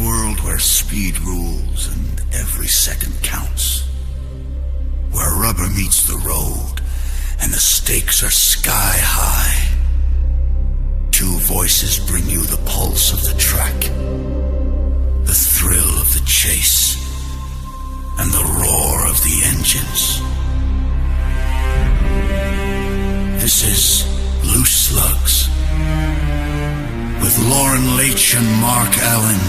world where speed rules and every second counts, where rubber meets the road and the stakes are sky high, two voices bring you the pulse of the track, the thrill of the chase, and the roar of the engines. This is Loose Lugs with Lauren Leitch and Mark Allen.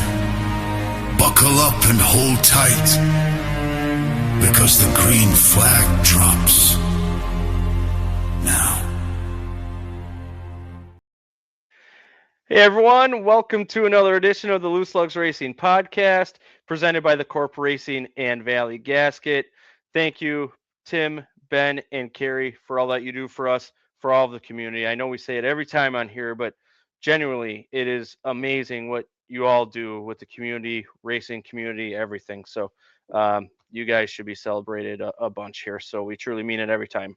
Buckle up and hold tight, because the green flag drops now. Hey everyone, welcome to another edition of the Loose Lugs Racing Podcast, presented by the Corp Racing and Valley Gasket. Thank you, Tim, Ben, and Carrie, for all that you do for us, for all of the community. I know we say it every time on here, but genuinely, it is amazing what you all do with the community, racing community, everything. So you guys should be celebrated a bunch here. So we truly mean it every time.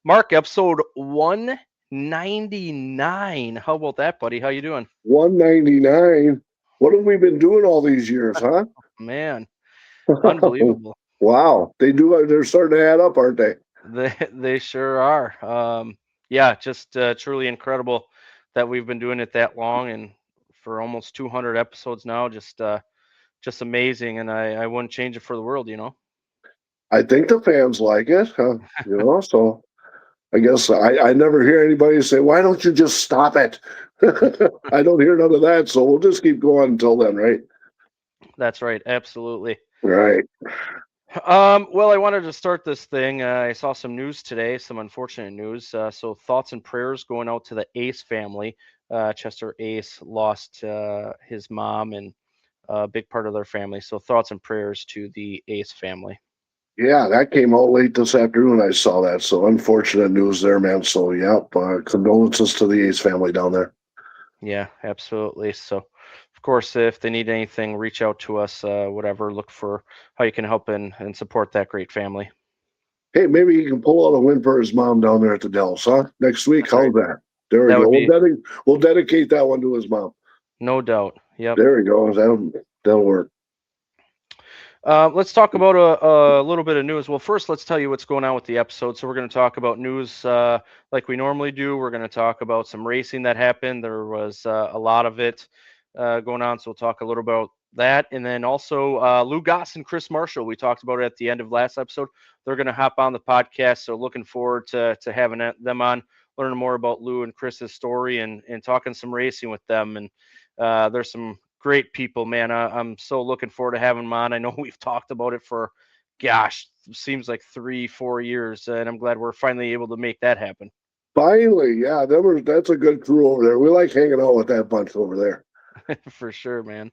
Mark, episode 199. How about that, buddy? How you doing? 199. What have we been doing all these years, huh? Man, unbelievable. Wow. They're starting to add up, aren't they? They sure are. Yeah, just truly incredible that we've been doing it that long and for almost 200 episodes now. Just amazing, and I wouldn't change it for the world, you know. I think the fans like it, so I guess I never hear anybody say, why don't you just stop it? I don't hear none of that, so we'll just keep going until then, right? That's right, absolutely. Right. Well, I wanted to start this thing. I saw some news today, some unfortunate news. So thoughts and prayers going out to the Ace family. Chester Ace lost his mom and a big part of their family. So thoughts and prayers to the Ace family. Yeah, that came out late this afternoon. I saw that. So unfortunate news there, man. So, condolences to the Ace family down there. Yeah, absolutely. So, of course, if they need anything, reach out to us, whatever, look for how you can help and support that great family. Hey, maybe he can pull out a win for his mom down there at the Dells, huh? Next week, how's that? There we go. We'll dedicate that one to his mom. No doubt. Yep. There we go. That'll work. Let's talk about a little bit of news. Well, first, let's tell you what's going on with the episode. So we're going to talk about news like we normally do. We're going to talk about some racing that happened. There was a lot of it going on, so we'll talk a little about that. And then also Lou Goss and Chris Marshall. We talked about it at the end of last episode. They're going to hop on the podcast, so looking forward to having them on, learning more about Lou and Chris's story and talking some racing with them. And there's some great people, man. I'm so looking forward to having them on. I know we've talked about it for, seems like 3-4 years, and I'm glad we're finally able to make that happen. Finally, yeah, that's a good crew over there. We like hanging out with that bunch over there. For sure, man.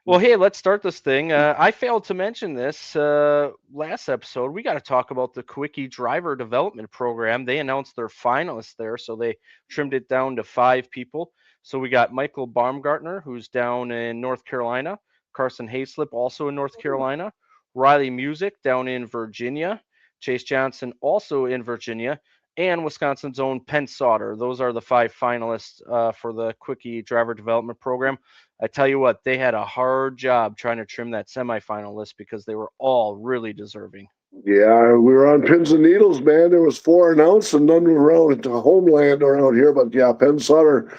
Well, hey, let's start this thing. I failed to mention this last episode. We got to talk about the Kulwicki Driver Development Program. They announced their finalists there, so they trimmed it down to 5 people. So we got Michael Baumgartner, who's down in North Carolina, Carson Hayslip, also in North Carolina, Riley Music down in Virginia, Chase Johnson, also in Virginia, and Wisconsin's own Penn Sauter. Those are the 5 finalists for the Kulwicki Driver Development Program. I tell you what, they had a hard job trying to trim that semifinal list because they were all really deserving. Yeah, we were on pins and needles, man. There was 4 announced and none were around to homeland around here. But yeah, Penn Sauter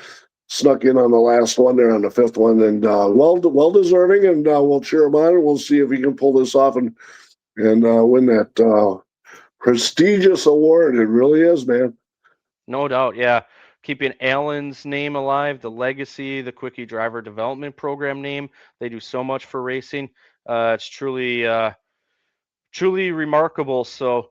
snuck in on the last one there on the 5th one, and well deserving. And we'll cheer him on, and we'll see if he can pull this off and win that prestigious award. It really is, man. No doubt, yeah. Keeping Allen's name alive, the legacy, the Kulwicki Driver Development Program name. They do so much for racing. It's truly remarkable. So,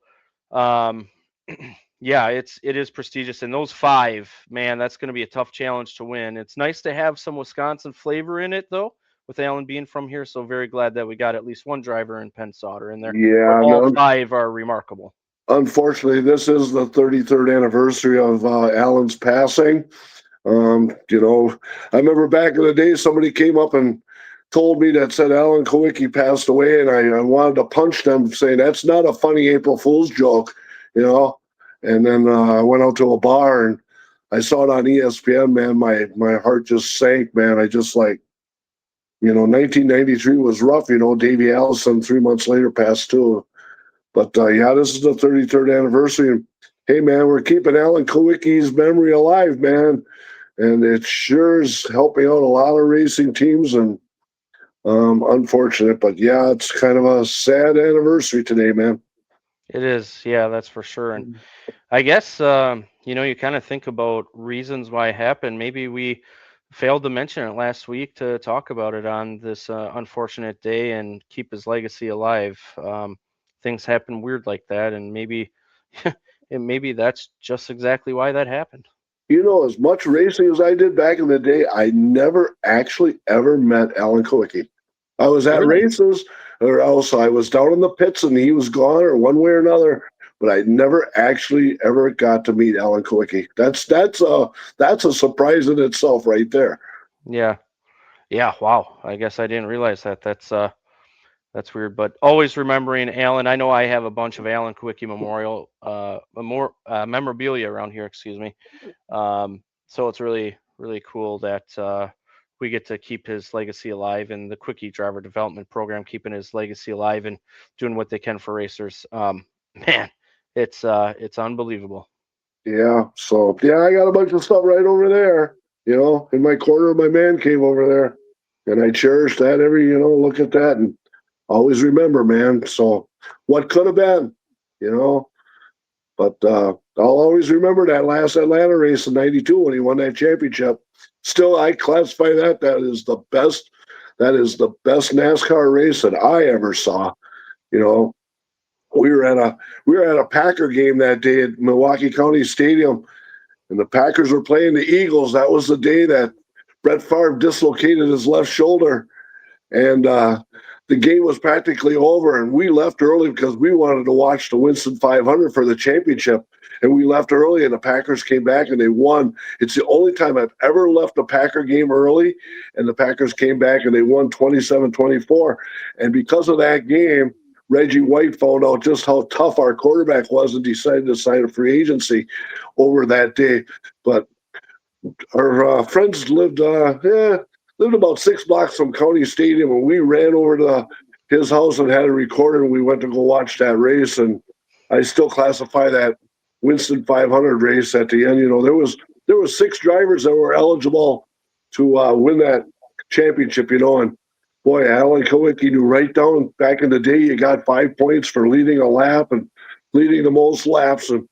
yeah, it is prestigious. And those 5, man, that's going to be a tough challenge to win. It's nice to have some Wisconsin flavor in it, though, with Allen being from here. So very glad that we got at least one driver in Penn Sauter in there. Yeah, all 5 are remarkable. Unfortunately, this is the 33rd anniversary of Allen's passing. I remember back in the day, somebody came up and told me that said Allen Kulwicki passed away, and I wanted to punch them, saying that's not a funny April Fool's joke, And then I went out to a bar and I saw it on ESPN, man. My heart just sank, man. I just 1993 was rough. Davey Allison 3 months later passed too. But this is the 33rd anniversary. And hey, man, we're keeping Alan Kulwicki's memory alive, man. And it sure is helping out a lot of racing teams. And unfortunate, but yeah, it's kind of a sad anniversary today, man. It is, yeah, that's for sure. And I guess you kind of think about reasons why it happened. Maybe we failed to mention it last week to talk about it on this unfortunate day and keep his legacy alive. Things happen weird like that, and maybe and maybe that's just exactly why that happened. As much racing as I did back in the day, I never actually ever met Alan Kulwicki. I was at Really? races, or else I was down in the pits and he was gone, or one way or another. But I never actually ever got to meet Alan Kulwicki. That's a surprise in itself, right there. Yeah. Yeah. Wow. I guess I didn't realize that. That's weird. But always remembering Alan. I know I have a bunch of Alan Kulwicki memorabilia around here. Excuse me. So it's really, really cool that we get to keep his legacy alive, and the Quickie Driver Development Program keeping his legacy alive and doing what they can for racers. Man, it's unbelievable. Yeah. So yeah, I got a bunch of stuff right over there. In my corner of my man cave over there, and I cherish that every look at that and always remember, man. So what could have been, you know. But I'll always remember that last Atlanta race in '92 when he won that championship. Still, I classify that is the best. That is the best NASCAR race that I ever saw. You know, we were at a Packer game that day at Milwaukee County Stadium, and the Packers were playing the Eagles. That was the day that Brett Favre dislocated his left shoulder, and the game was practically over. And we left early because we wanted to watch the Winston 500 for the championship. And we left early, and the Packers came back and they won. It's the only time I've ever left a Packer game early, and the Packers came back and they won 27-24. And because of that game, Reggie White found out just how tough our quarterback was and decided to sign a free agency over that day. But our friends lived about 6 blocks from County Stadium, and we ran over to his house and had it recorded, and we went to go watch that race. And I still classify that Winston 500 race at the end. There was 6 drivers that were eligible to win that championship. And boy, Alan Kulwicki knew right down back in the day you got 5 points for leading a lap and leading the most laps. And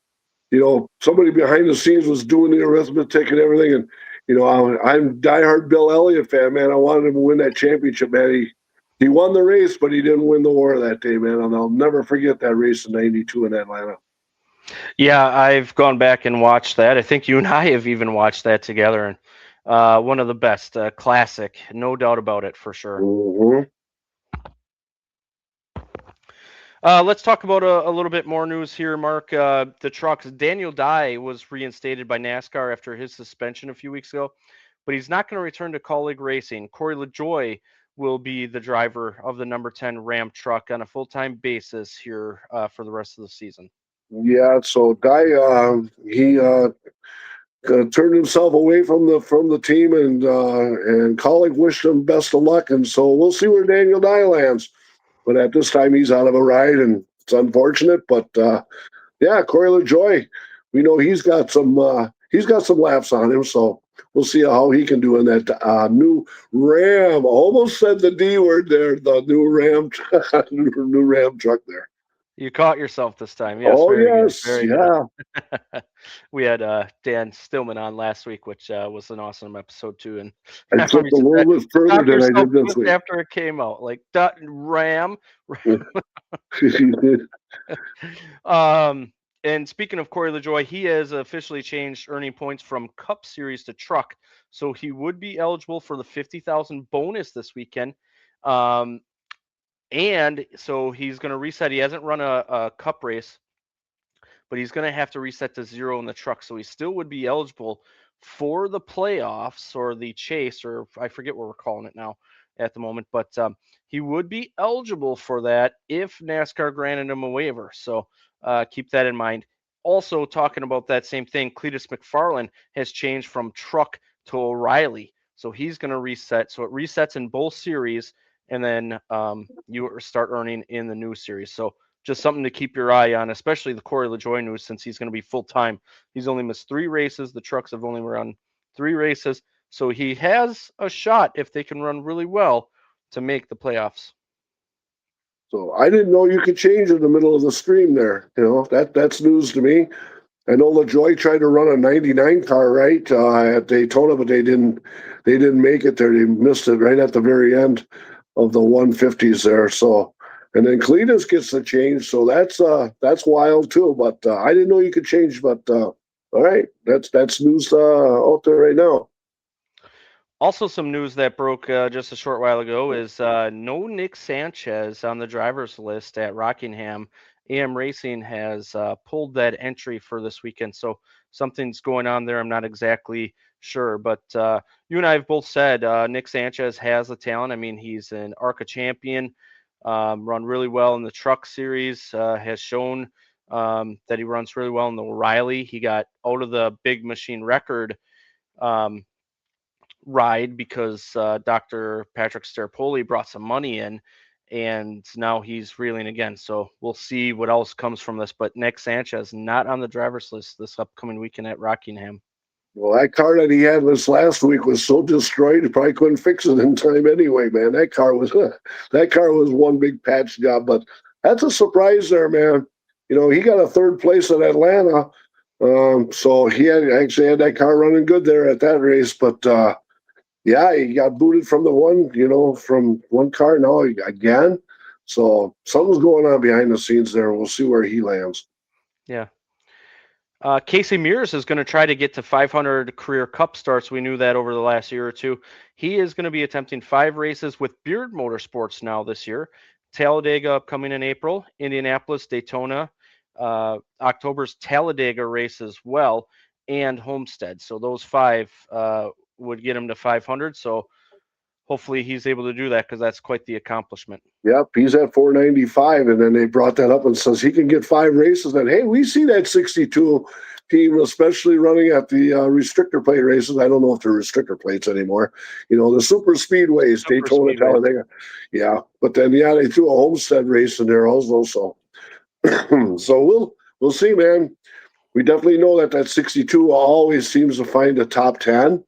somebody behind the scenes was doing the arithmetic and everything. And I'm a diehard Bill Elliott fan, man. I wanted him to win that championship, man. He won the race, but he didn't win the war that day, man. And I'll never forget that race in '92 in Atlanta. Yeah, I've gone back and watched that. I think you and I have even watched that together, and one of the best, classic, no doubt about it, for sure. Mm-hmm. Let's talk about a little bit more news here, Mark. The trucks. Daniel Dye was reinstated by NASCAR after his suspension a few weeks ago, but he's not going to return to Kaulig Racing. Corey LaJoie will be the driver of the number 10 Ram truck on a full-time basis here for the rest of the season. Yeah, so Dye, he turned himself away from the team, and Kaulig wished him best of luck, and so we'll see where Daniel Dye lands. But at this time, he's out of a ride, and it's unfortunate. But Corey LaJoie, we know he's got some laps on him, so we'll see how he can do in that new Ram. Almost said the D word there, the new Ram, new Ram truck there. You caught yourself this time. Yes. Oh, very yes. Good. Very good. We had Dan Stillman on last week, which was an awesome episode too. And I took a little bit further than I did this week. After it came out, like Ram. And speaking of Corey LaJoie, he has officially changed earning points from Cup Series to Truck, so he would be eligible for the $50,000 bonus this weekend. And so he's going to reset. He hasn't run a Cup race, but he's going to have to reset to 0 in the truck. So he still would be eligible for the playoffs or the chase, or I forget what we're calling it now at the moment. But he would be eligible for that if NASCAR granted him a waiver. So keep that in mind. Also talking about that same thing, Cletus McFarland has changed from truck to O'Reilly So he's going to reset. So it resets in both series, and then you start earning in the new series. So just something to keep your eye on, especially the Corey LaJoie news, since he's going to be full time. He's only missed 3 races. The trucks have only run 3 races. So he has a shot, if they can run really well, to make the playoffs. So I didn't know you could change in the middle of the stream there. That's news to me. I know LaJoie tried to run a 99 car right at Daytona, but they didn't make it there. They missed it right at the very end of the 150s there. So, and then Cletus gets the change, so that's wild too. But I didn't know you could change. But all right, that's news out there right now. Also, some news that broke just a short while ago is no Nick Sanchez on the driver's list at Rockingham. AM Racing has pulled that entry for this weekend, so something's going on there. I'm not exactly sure, but you and I have both said Nick Sanchez has the talent. I mean, he's an ARCA champion, run really well in the truck series, has shown that he runs really well in the O'Reilly. He got out of the big machine record ride because Dr. Patrick Sterpoli brought some money in, and now he's reeling again. So we'll see what else comes from this. But Nick Sanchez not on the driver's list this upcoming weekend at Rockingham. Well, that car that he had this last week was so destroyed, he probably couldn't fix it in time anyway, man. That car was one big patch job, but that's a surprise there, man. He got a 3rd place at Atlanta. So he actually had that car running good there at that race, but yeah, he got booted from from one car now again. So something's going on behind the scenes there. We'll see where he lands. Yeah. Casey Mears is going to try to get to 500 career cup starts. We knew that over the last year or two. He is going to be attempting 5 races with Beard Motorsports now this year. Talladega upcoming in April, Indianapolis, Daytona, October's Talladega race as well, and Homestead. So those 5 would get him to 500. So hopefully he's able to do that, because that's quite the accomplishment. Yep, he's at 495, and then they brought that up and says he can get 5 races. And hey, we see that 62 team, especially running at the restrictor plate races. I don't know if they're restrictor plates anymore. The super speedways, Daytona, Talladega. Yeah, but then they threw a Homestead race in there also. So, so we'll see, man. We definitely know that 62 always seems to find a top 10.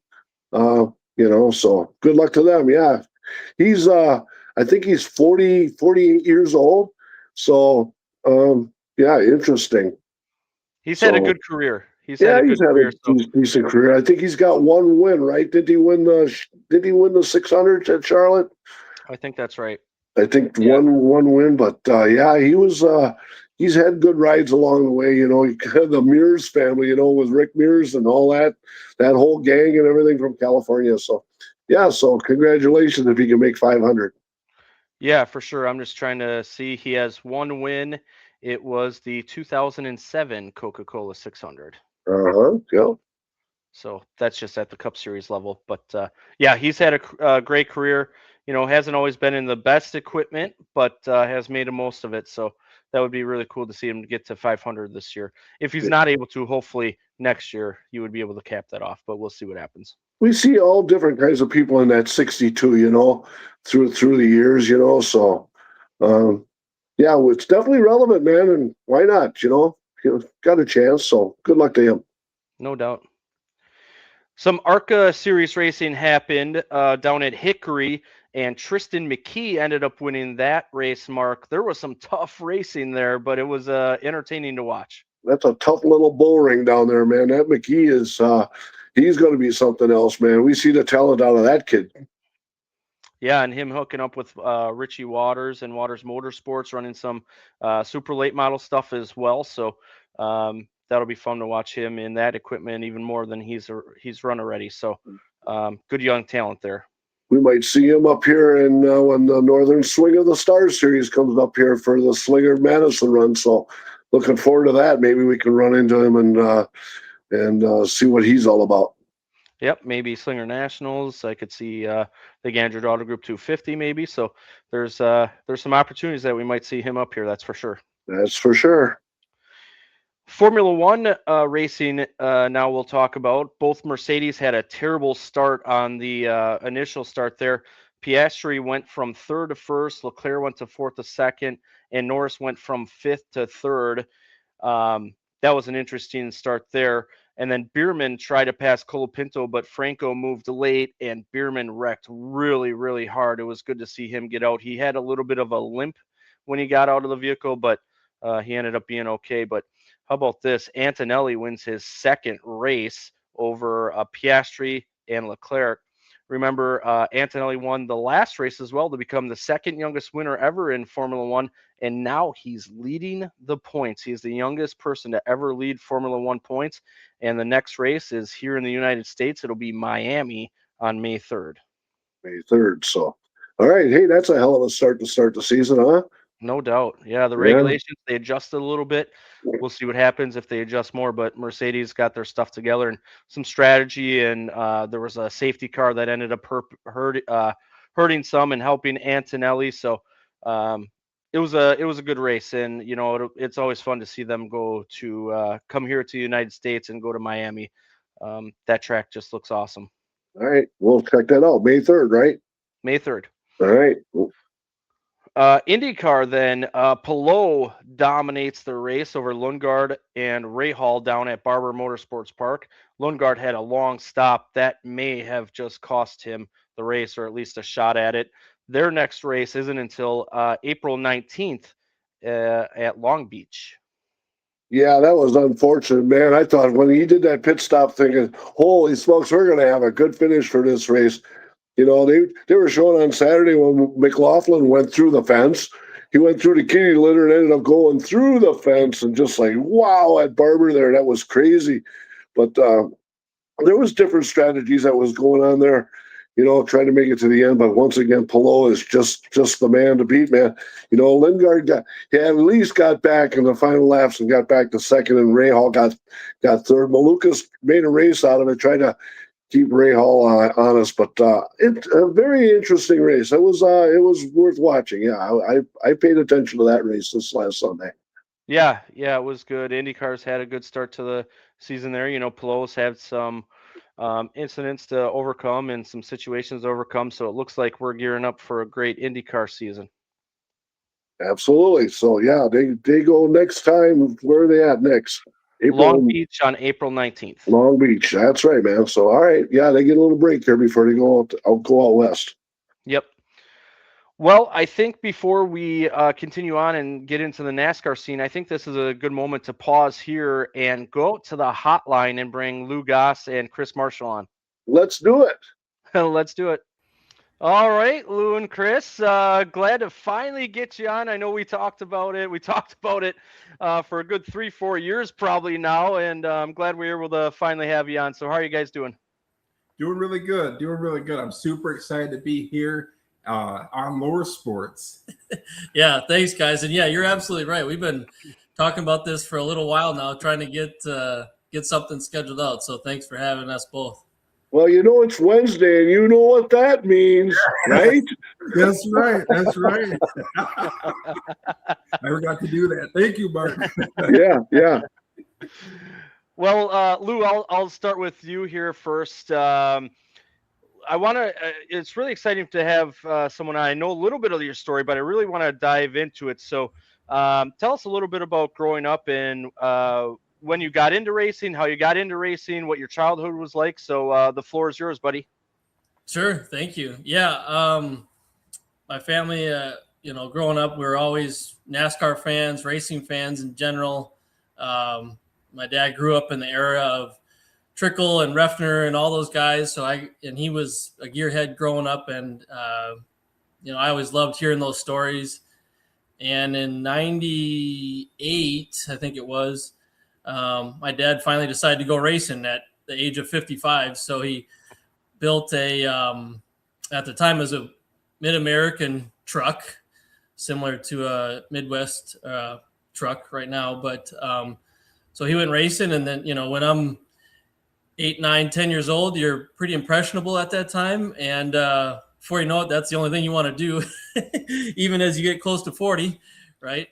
So good luck to them. Yeah. He's I think he's 48 years old. So yeah, interesting. He's had a good career. He's had a decent career. I think he's got 1 win, right? Did he win the 600 at Charlotte? I think that's right. I think one win, but yeah, he's had good rides along the way. He had the Mears family, with Rick Mears and all that whole gang and everything from California. So yeah, so congratulations if he can make 500. Yeah, for sure. I'm just trying to see. He has 1 win. It was the 2007 Coca-Cola 600. Yeah. So that's just at the Cup Series level. But yeah, he's had a great career. Hasn't always been in the best equipment, but has made the most of it. So that would be really cool to see him get to 500 this year. If he's not able to, hopefully next year he would be able to cap that off. But we'll see what happens. We see all different kinds of people in that 62, through the years, So, yeah, it's definitely relevant, man. And why not? Got a chance. So good luck to him. No doubt. Some ARCA series racing happened down at Hickory, and Tristan McKee ended up winning that race, Mark. There was some tough racing there, but it was entertaining to watch. That's a tough little bull ring down there, man. That McKee is he's going to be something else, man. We see the talent out of that kid. Yeah, and him hooking up with Richie Waters and Waters Motorsports, running some super late model stuff as well. So that'll be fun to watch him in that equipment even more than he's run already. So good young talent there. We might see him up here when the Northern Swing of the Stars series comes up here for the Slinger Madison run. So looking forward to that. Maybe we can run into him and see what he's all about. Yep, maybe Slinger Nationals. I could see the Gandrid Auto Group 250 maybe. So there's some opportunities that we might see him up here. That's for sure. That's for sure. Formula One racing, now we'll talk about. Both Mercedes had a terrible start on the initial start there. Piastri went from third to first, Leclerc went to fourth to second, and Norris went from fifth to third. That was an interesting start there. And then Bierman tried to pass Colapinto, but Franco moved late, and Bierman wrecked really, really hard. It was good to see him get out. He had a little bit of a limp when he got out of the vehicle, but he ended up being okay. But how about this? Antonelli wins his second race over Piastri and Leclerc. Remember, Antonelli won the last race as well to become the second youngest winner ever in Formula One, and now he's leading the points. He's the youngest person to ever lead Formula One points, and the next race is here in the United States. It'll be Miami on May 3rd. May 3rd. So, all right. Hey, that's a hell of a start to start the season, huh? No doubt. Yeah, the regulations, they adjusted a little bit. We'll see what happens if they adjust more, but Mercedes got their stuff together and some strategy, and there was a safety car that ended up hurting some and helping Antonelli. So it was a good race, and it's always fun to see them come here to the United States and go to Miami. That track just looks awesome. All right, we'll check that out. May 3rd, right? May 3rd. All right. IndyCar then, Palou dominates the race over Lundgaard and Rahal down at Barber Motorsports Park. Lundgaard had a long stop that may have just cost him the race, or at least a shot at it. Their next race isn't until April 19th at Long Beach. Yeah, that was unfortunate, man. I thought when he did that pit stop thinking, holy smokes, we're going to have a good finish for this race. They were showing on Saturday when McLaughlin went through the fence. He went through the kitty litter and ended up going through the fence, and just like, wow, at Barber there, that was crazy. But there was different strategies that was going on there, trying to make it to the end. But once again, Palou is just the man to beat, man. Lundgaard at least got back in the final laps and got back to second, and Rahal got third. Malukas made a race out of it, trying to keep Rahal honest, but it's a very interesting race. It was worth watching. Yeah, I paid attention to that race this last Sunday. Yeah, it was good. IndyCar's had a good start to the season there. Palou's had some incidents to overcome and some situations to overcome, so it looks like we're gearing up for a great IndyCar season. Absolutely. So yeah, they go next time. Where are they at next? Long Beach on April 19th. Long Beach. That's right, man. So, all right. Yeah, they get a little break there before they go out west. Yep. Well, I think before we continue on and get into the NASCAR scene, I think this is a good moment to pause here and go out to the hotline and bring Lou Goss and Chris Marshall on. Let's do it. Let's do it. All right, Lou and Chris, glad to finally get you on. I know we talked about it. For a good 3-4 years probably now, and I'm glad we were able to finally have you on. So how are you guys doing? Doing really good. I'm super excited to be here on Lower Sports. Yeah, thanks, guys. And yeah, you're absolutely right. We've been talking about this for a little while now, trying to get something scheduled out. So thanks for having us both. Well, it's Wednesday, and you know what that means, right? That's right. I forgot to do that. Thank you, Bart. Yeah. Well, Lou, I'll start with you here first. It's really exciting to have someone I know a little bit of your story, but I really want to dive into it. So tell us a little bit about growing up and when you got into racing, how you got into racing, what your childhood was like. So the floor is yours, buddy. Sure. Thank you. Yeah. My family, growing up, we were always NASCAR fans, racing fans in general. My dad grew up in the era of Trickle and Refner and all those guys. And he was a gearhead growing up, and I always loved hearing those stories. And in '98, I think it was, my dad finally decided to go racing at the age of 55. So he built at the time, it was a Mid-American truck, similar to a Midwest truck right now. But so he went racing, and then, when I'm 8, 9, 10 years old, you're pretty impressionable at that time. And before you know it, that's the only thing you want to do, even as you get close to 40, right?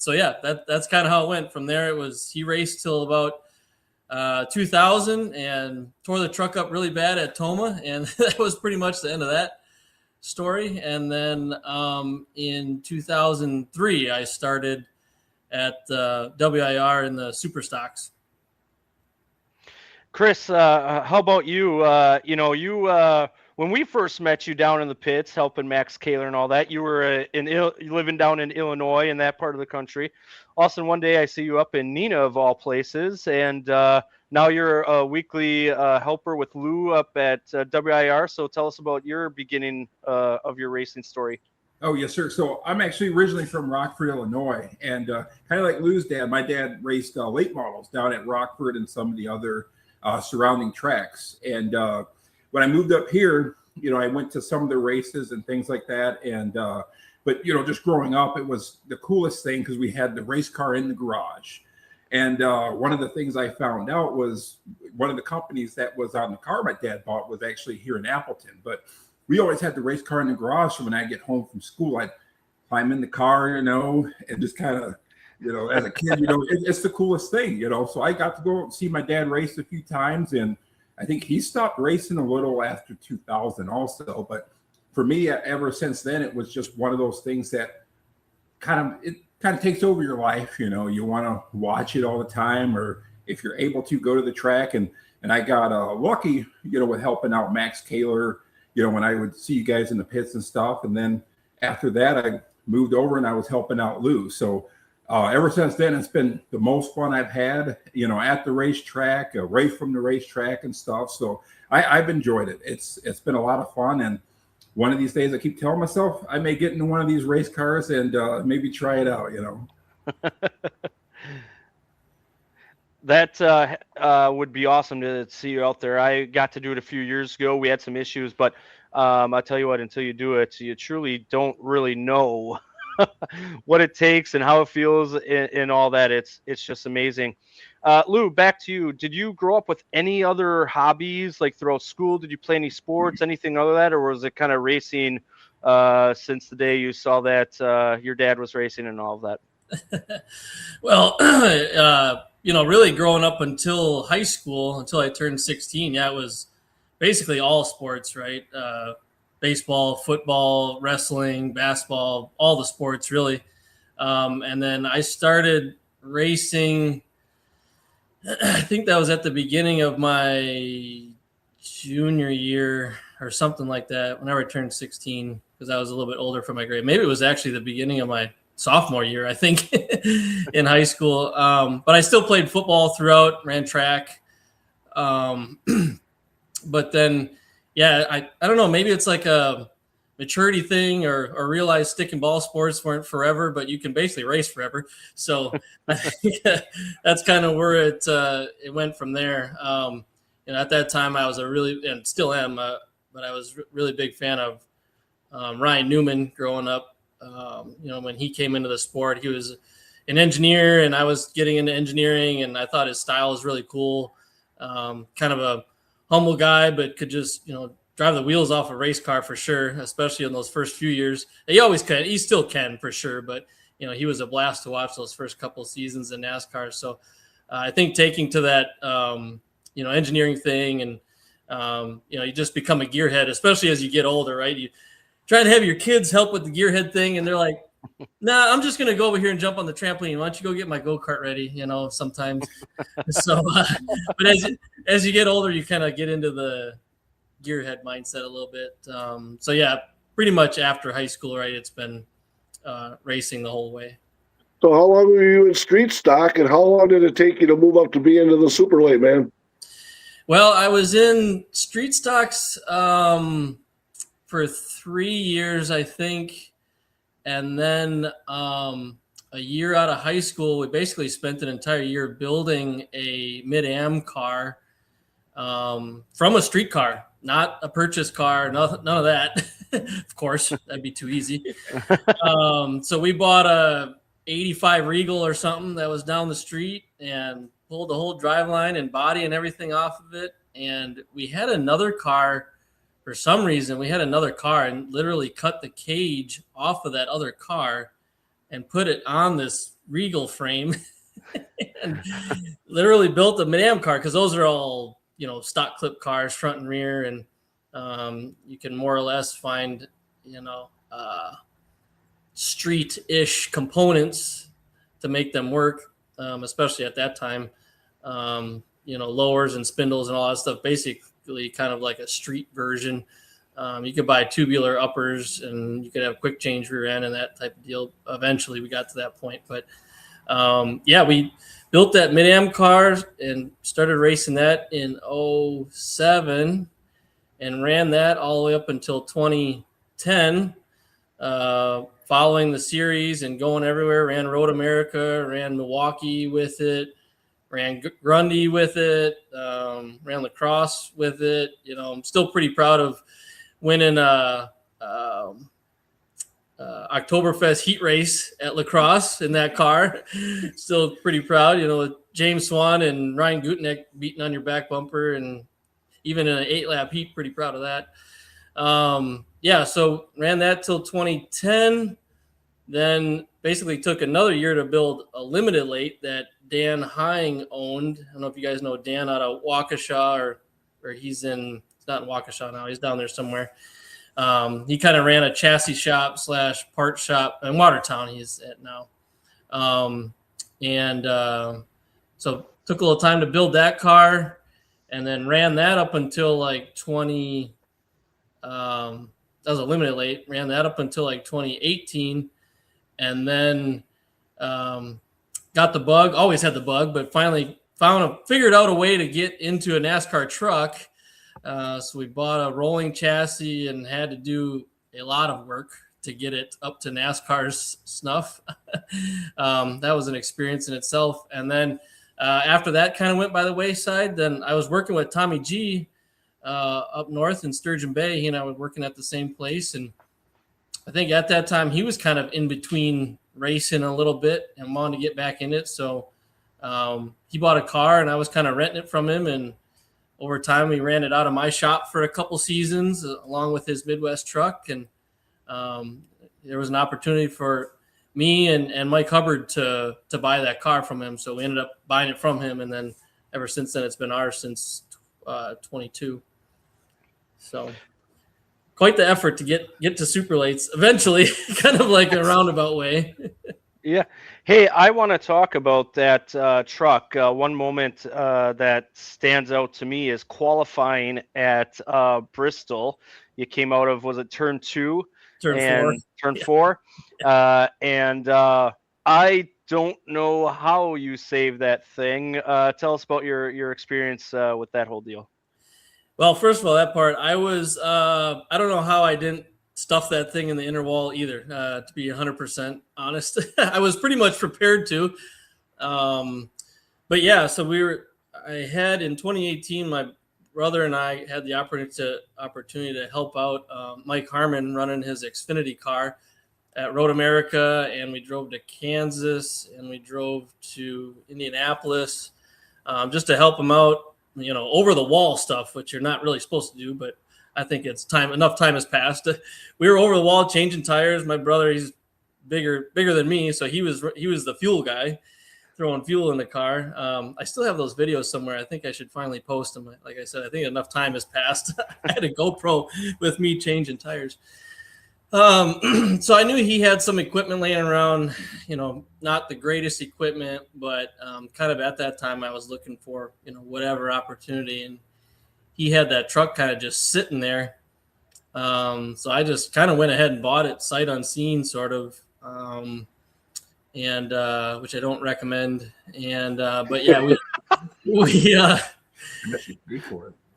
So yeah, that's kind of how it went. From there, he raced till about 2000 and tore the truck up really bad at Toma, and that was pretty much the end of that story. And then in 2003, I started at WIR in the super stocks. Chris, how about you? When we first met you down in the pits, helping Max Kaler and all that, you were living down in Illinois, in that part of the country. Also, one day I see you up in Neenah, of all places, and now you're a weekly helper with Lou up at WIR. So tell us about your beginning of your racing story. Oh, yes, sir. So I'm actually originally from Rockford, Illinois, and kind of like Lou's dad, my dad raced late models down at Rockford and some of the other surrounding tracks. And when I moved up here, I went to some of the races and things like that. And, but, just growing up, it was the coolest thing because we had the race car in the garage. And one of the things I found out was one of the companies that was on the car my dad bought was actually here in Appleton. But we always had the race car in the garage. So when I get home from school, I'd climb in the car, and just kind of, as a kid, it's the coolest thing, So I got to go and see my dad race a few times. And I think he stopped racing a little after 2000 also. But for me, ever since then, it was just one of those things that kind of takes over your life. You want to watch it all the time, or if you're able to go to the track. And I got lucky, with helping out Max Kaler, when I would see you guys in the pits and stuff. And then after that, I moved over and I was helping out Lou. So ever since then, it's been the most fun I've had, at the racetrack, away from the racetrack and stuff. So I've enjoyed it. It's been a lot of fun. And one of these days, I keep telling myself I may get into one of these race cars and maybe try it out, That would be awesome to see you out there. I got to do it a few years ago. We had some issues, but I'll tell you what, until you do it, you truly don't really know what it takes and how it feels and all that. It's just amazing. Lou, back to you. Did you grow up with any other hobbies like throughout school? Did you play any sports, anything other than that, or was it kind of racing since the day you saw that your dad was racing and all of that? Well, really growing up until high school, until I turned 16, it was basically all sports, right? Baseball, football, wrestling, basketball, all the sports really. And then I started racing, I think that was at the beginning of my junior year or something like that, whenever I turned 16, because I was a little bit older for my grade. Maybe it was actually the beginning of my sophomore year, I think, in high school. But I still played football throughout, ran track. But then, I don't know, maybe it's like a maturity thing or realize stick and ball sports weren't forever, but you can basically race forever. So I think that's kind of where it went from there. At that time I was and still am, but I was really big fan of Ryan Newman growing up. When he came into the sport, he was an engineer and I was getting into engineering, and I thought his style was really cool. Kind of a humble guy, but could just, drive the wheels off a race car for sure, especially in those first few years. He always can. He still can for sure, but, he was a blast to watch those first couple of seasons in NASCAR. So I think taking to that, engineering thing and, you just become a gearhead, especially as you get older, right? You try to have your kids help with the gearhead thing, and they're like, nah, I'm just going to go over here and jump on the trampoline. Why don't you go get my go-kart ready, sometimes. So, but as you get older, you kind of get into the gearhead mindset a little bit. Pretty much after high school, right, it's been racing the whole way. So how long were you in street stock, and how long did it take you to move up to be into the super late, man? Well, I was in street stocks for 3 years, I think. And then a year out of high school, we basically spent an entire year building a Mid-Am car from a street car, not a purchase car, none of that. Of course, that'd be too easy. So we bought a 85 Regal or something that was down the street and pulled the whole driveline and body and everything off of it. And we had another car. For some reason, we had another car and literally cut the cage off of that other car and put it on this Regal frame and literally built a Mid-Am car, because those are all, stock clip cars, front and rear. And you can more or less find, street-ish components to make them work, especially at that time. Lowers and spindles and all that stuff, basically kind of like a street version. You could buy tubular uppers, and you could have quick change rear end and that type of deal. Eventually we got to that point, but we built that Mid-Am car and started racing that in 2007 and ran that all the way up until 2010, following the series and going everywhere. Ran Road America, ran Milwaukee with it, ran Grundy with it, ran lacrosse with it. I'm still pretty proud of winning Oktoberfest heat race at lacrosse in that car. Still pretty proud, with James Swan and Ryan Guteneck beating on your back bumper, and even in an 8-lap heat, pretty proud of that. So ran that till 2010, then basically took another year to build a limited late that Dan Hine owned. I don't know if you guys know Dan out of Waukesha, or he's not in Waukesha now. He's down there somewhere. He kind of ran a chassis shop / part shop in Watertown he's at now. So took a little time to build that car, and then ran that up until like 20, that was a limited late, ran that up until like 2018, and then got the bug, always had the bug, but finally figured out a way to get into a NASCAR truck. So we bought a rolling chassis and had to do a lot of work to get it up to NASCAR's snuff. That was an experience in itself. And then after that kind of went by the wayside, then I was working with Tommy G up north in Sturgeon Bay. He and I were working at the same place. And I think at that time he was kind of in between racing a little bit and wanted to get back in it. So he bought a car and I was kind of renting it from him. And over time, we ran it out of my shop for a couple seasons along with his Midwest truck. And there was an opportunity for me and Mike Hubbard to buy that car from him. So we ended up buying it from him. And then ever since then, it's been ours since 22. So quite the effort to get to super lates eventually, kind of like a roundabout way. Yeah. Hey, I want to talk about that truck. One moment that stands out to me is qualifying at Bristol. You came out of, was it turn 2? Turn 4. And I don't know how you saved that thing. Tell us about your experience with that whole deal. Well, first of all, that part, I was, I don't know how I didn't stuff that thing in the inner wall either, to be 100% honest. I was pretty much prepared to. But yeah, so I had in 2018, my brother and I had the opportunity to help out Mike Harmon running his Xfinity car at Road America, and we drove to Kansas and we drove to Indianapolis just to help him out, over the wall stuff, which you're not really supposed to do, but I think enough time has passed. We were over the wall changing tires. My brother, he's bigger than me, so he was the fuel guy, throwing fuel in the car. I still have those videos somewhere. I think I should finally post them. Like I said, I think enough time has passed. I had a GoPro with me changing tires. So I knew he had some equipment laying around, not the greatest equipment, but kind of at that time I was looking for, whatever opportunity. And he had that truck kind of just sitting there. So I just kind of went ahead and bought it sight unseen, sort of, and which I don't recommend. And but yeah,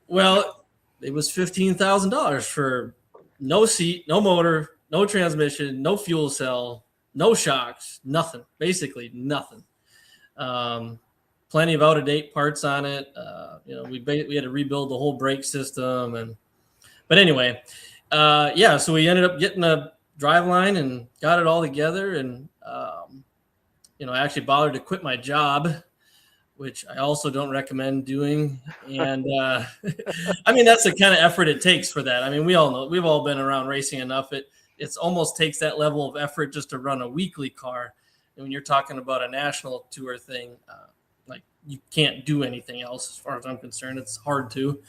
well, it was $15,000 for no seat, no motor, no transmission, no fuel cell, no shocks, nothing, basically nothing. Plenty of out-of-date parts on it. We had to rebuild the whole brake system. But anyway, so we ended up getting a driveline and got it all together. And, I actually bothered to quit my job, which I also don't recommend doing. And I mean, that's the kind of effort it takes for that. I mean, we all know, we've all been around racing enough. it's almost takes that level of effort just to run a weekly car. And when you're talking about a national tour thing, like you can't do anything else as far as I'm concerned. It's hard to.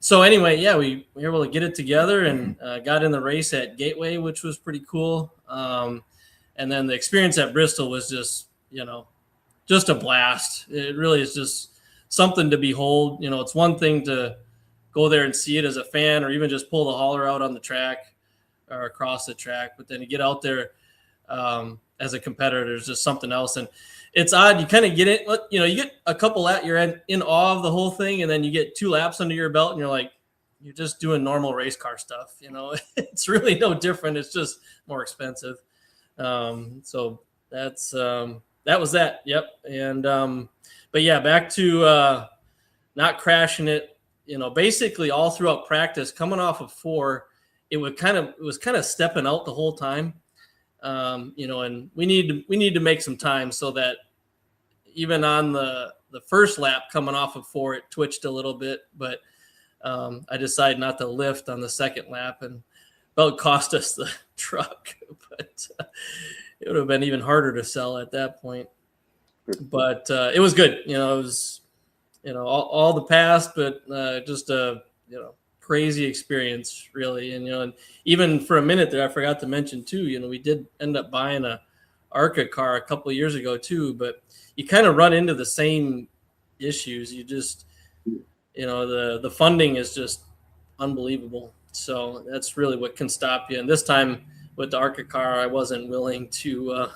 So anyway, yeah, we were able to get it together and got in the race at Gateway, which was pretty cool. And then the experience at Bristol was just, just a blast. It really is just something to behold. It's one thing to go there and see it as a fan, or even just pull the hauler out on the track or across the track. But then to get out there as a competitor is just something else. And it's odd. You kind of get it, you get a couple laps, you're in awe of the whole thing. And then you get 2 laps under your belt and you're like, you're just doing normal race car stuff. It's really no different. It's just more expensive. So that's, that was that. Yep. And, but yeah, back to, not crashing it, basically all throughout practice coming off of 4, it was kind of stepping out the whole time. And we need to make some time so that even on the first lap coming off of 4, it twitched a little bit, but I decided not to lift on the second lap, and it cost us the truck, but it would have been even harder to sell at that point. But it was good. It was, all the past, but just a, crazy experience really. And even for a minute there, I forgot to mention too, we did end up buying a ARCA car a couple of years ago too, but you kind of run into the same issues. You just, the funding is just unbelievable. So that's really what can stop you. And this time with the ARCA car, I wasn't willing to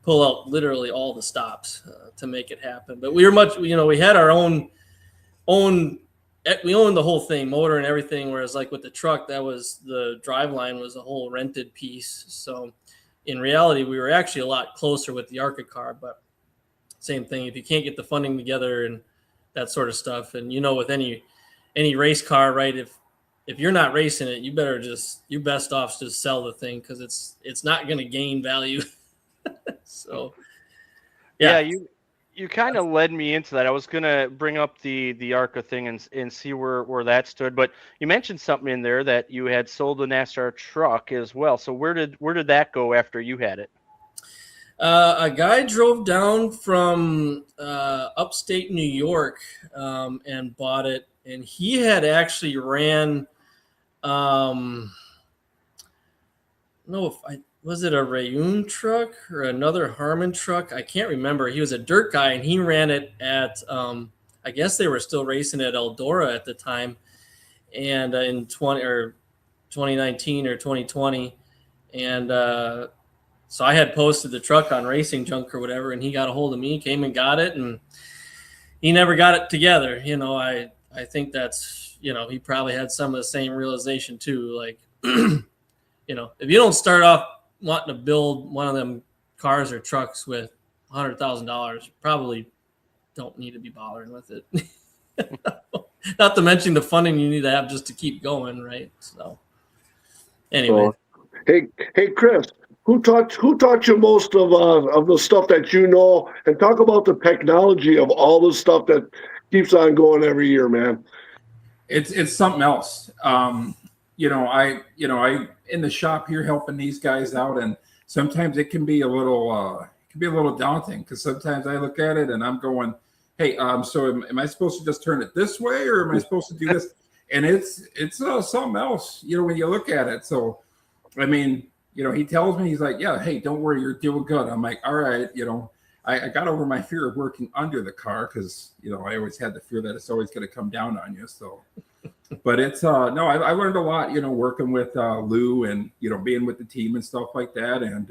pull out literally all the stops to make it happen. But we were we had our own, we owned the whole thing, motor and everything. Whereas like with the truck, that was the driveline was a whole rented piece. So in reality, we were actually a lot closer with the ARCA car, but same thing. If you can't get the funding together and that sort of stuff, and with any race car, right? If you're not racing it, you're best off just sell the thing, because it's not going to gain value. So yeah, you kind of led me into that. I was going to bring up the ARCA thing and see where that stood, but you mentioned something in there that you had sold the NASCAR truck as well. So where did that go after you had it? A guy drove down from upstate New York and bought it, and he had actually ran was it a Rayoon truck or another Harmon truck? I can't remember. He was a dirt guy, and he ran it at I guess they were still racing at Eldora at the time, and in 2019 or 2020, and so I had posted the truck on Racing Junk or whatever, and he got a hold of me, came and got it, and he never got it together. I think that's, he probably had some of the same realization too. Like, if you don't start off wanting to build one of them cars or trucks with $100,000, you probably don't need to be bothering with it. Not to mention the funding you need to have just to keep going, right? So anyway. Hey, Chris, who taught you most of the stuff that and talk about the technology of all the stuff that keeps on going every year, man. It's something else. I in the shop here helping these guys out, and sometimes it can be a little daunting, because sometimes I look at it and I'm going, hey, so am I supposed to just turn it this way, or am I supposed to do this? And it's something else, when you look at it. So I mean, he tells me, he's like, yeah, hey, don't worry, you're doing good. I'm like, all right, I got over my fear of working under the car, because I always had the fear that it's always going to come down on you. So but it's no, I learned a lot, working with Lou, and being with the team and stuff like that. And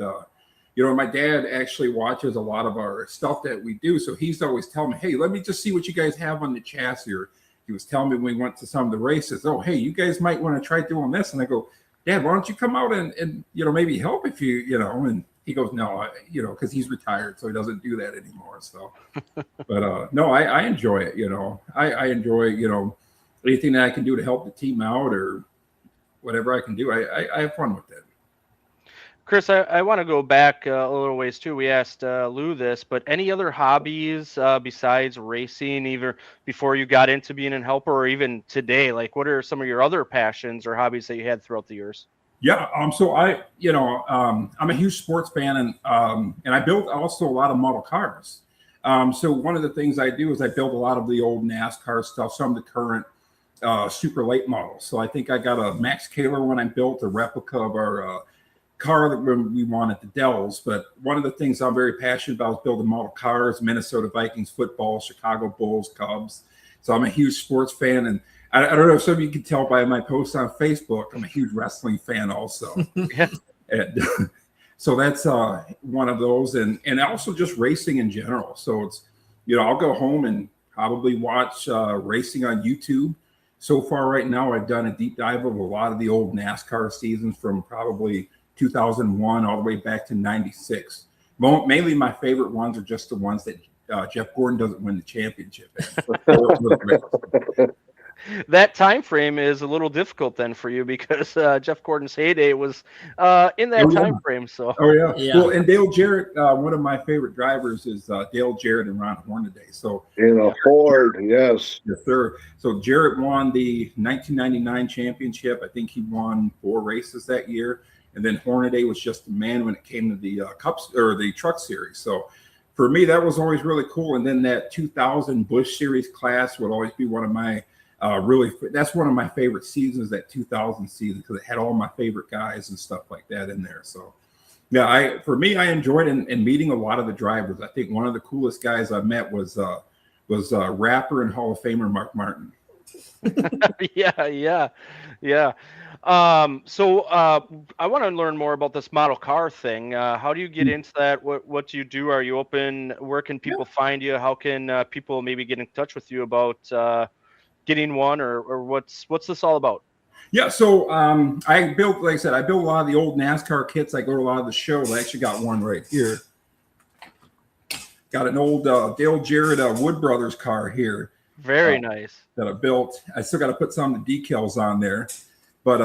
my dad actually watches a lot of our stuff that we do, so he's always telling me, hey, let me just see what you guys have on the chassis. Or he was telling me when we went to some of the races, oh, hey, you guys might want to try doing this. And I go, Dad, why don't you come out and maybe help if and he goes, no, because he's retired, so he doesn't do that anymore. So, but no, I enjoy it. I enjoy, anything that I can do to help the team out, or whatever I can do. I have fun with it. Chris, I want to go back a little ways too. We asked Lou this, but any other hobbies besides racing, either before you got into being a helper or even today? Like, what are some of your other passions or hobbies that you had throughout the years? Yeah. So I'm a huge sports fan, and I built also a lot of model cars. So one of the things I do is I build a lot of the old NASCAR stuff, some of the current super late models. So I think I got a Max Kaler one I built, a replica of our car that we won at the Dells. But one of the things I'm very passionate about is building model cars, Minnesota Vikings football, Chicago Bulls, Cubs. So I'm a huge sports fan, and I don't know if some of you can tell by my posts on Facebook, I'm a huge wrestling fan also. Yeah. And so that's one of those, and also just racing in general. So it's, I'll go home and probably watch racing on YouTube. So far right now, I've done a deep dive of a lot of the old NASCAR seasons from probably 2001 all the way back to 96. Mainly my favorite ones are just the ones that Jeff Gordon doesn't win the championship. That time frame is a little difficult then for you because Jeff Gordon's heyday was in that time frame. So Well, and Dale Jarrett, one of my favorite drivers is Dale Jarrett and Ron Hornaday. So in a Ford, yes, sir. So Jarrett won the 1999 championship. I think he won 4 races that year, and then Hornaday was just the man when it came to the Cups or the Truck Series. So for me, that was always really cool. And then that 2000 Busch Series class would always be one of my that's one of my favorite seasons, that 2000 season, because it had all my favorite guys and stuff like that in there. So yeah, I enjoyed and meeting a lot of the drivers. I think one of the coolest guys I met was rapper and Hall of Famer Mark Martin. Yeah. So I want to learn more about this model car thing. How do you get into that? What do you do? Are you open? Where can people find you? How can people maybe get in touch with you about getting one, or what's this all about? Yeah, so I built, like I said, I built a lot of the old NASCAR kits. I go to a lot of the shows. I actually got one right here. Got an old Dale Jarrett Wood Brothers car here. Very nice. That I built. I still got to put some of the decals on there. But,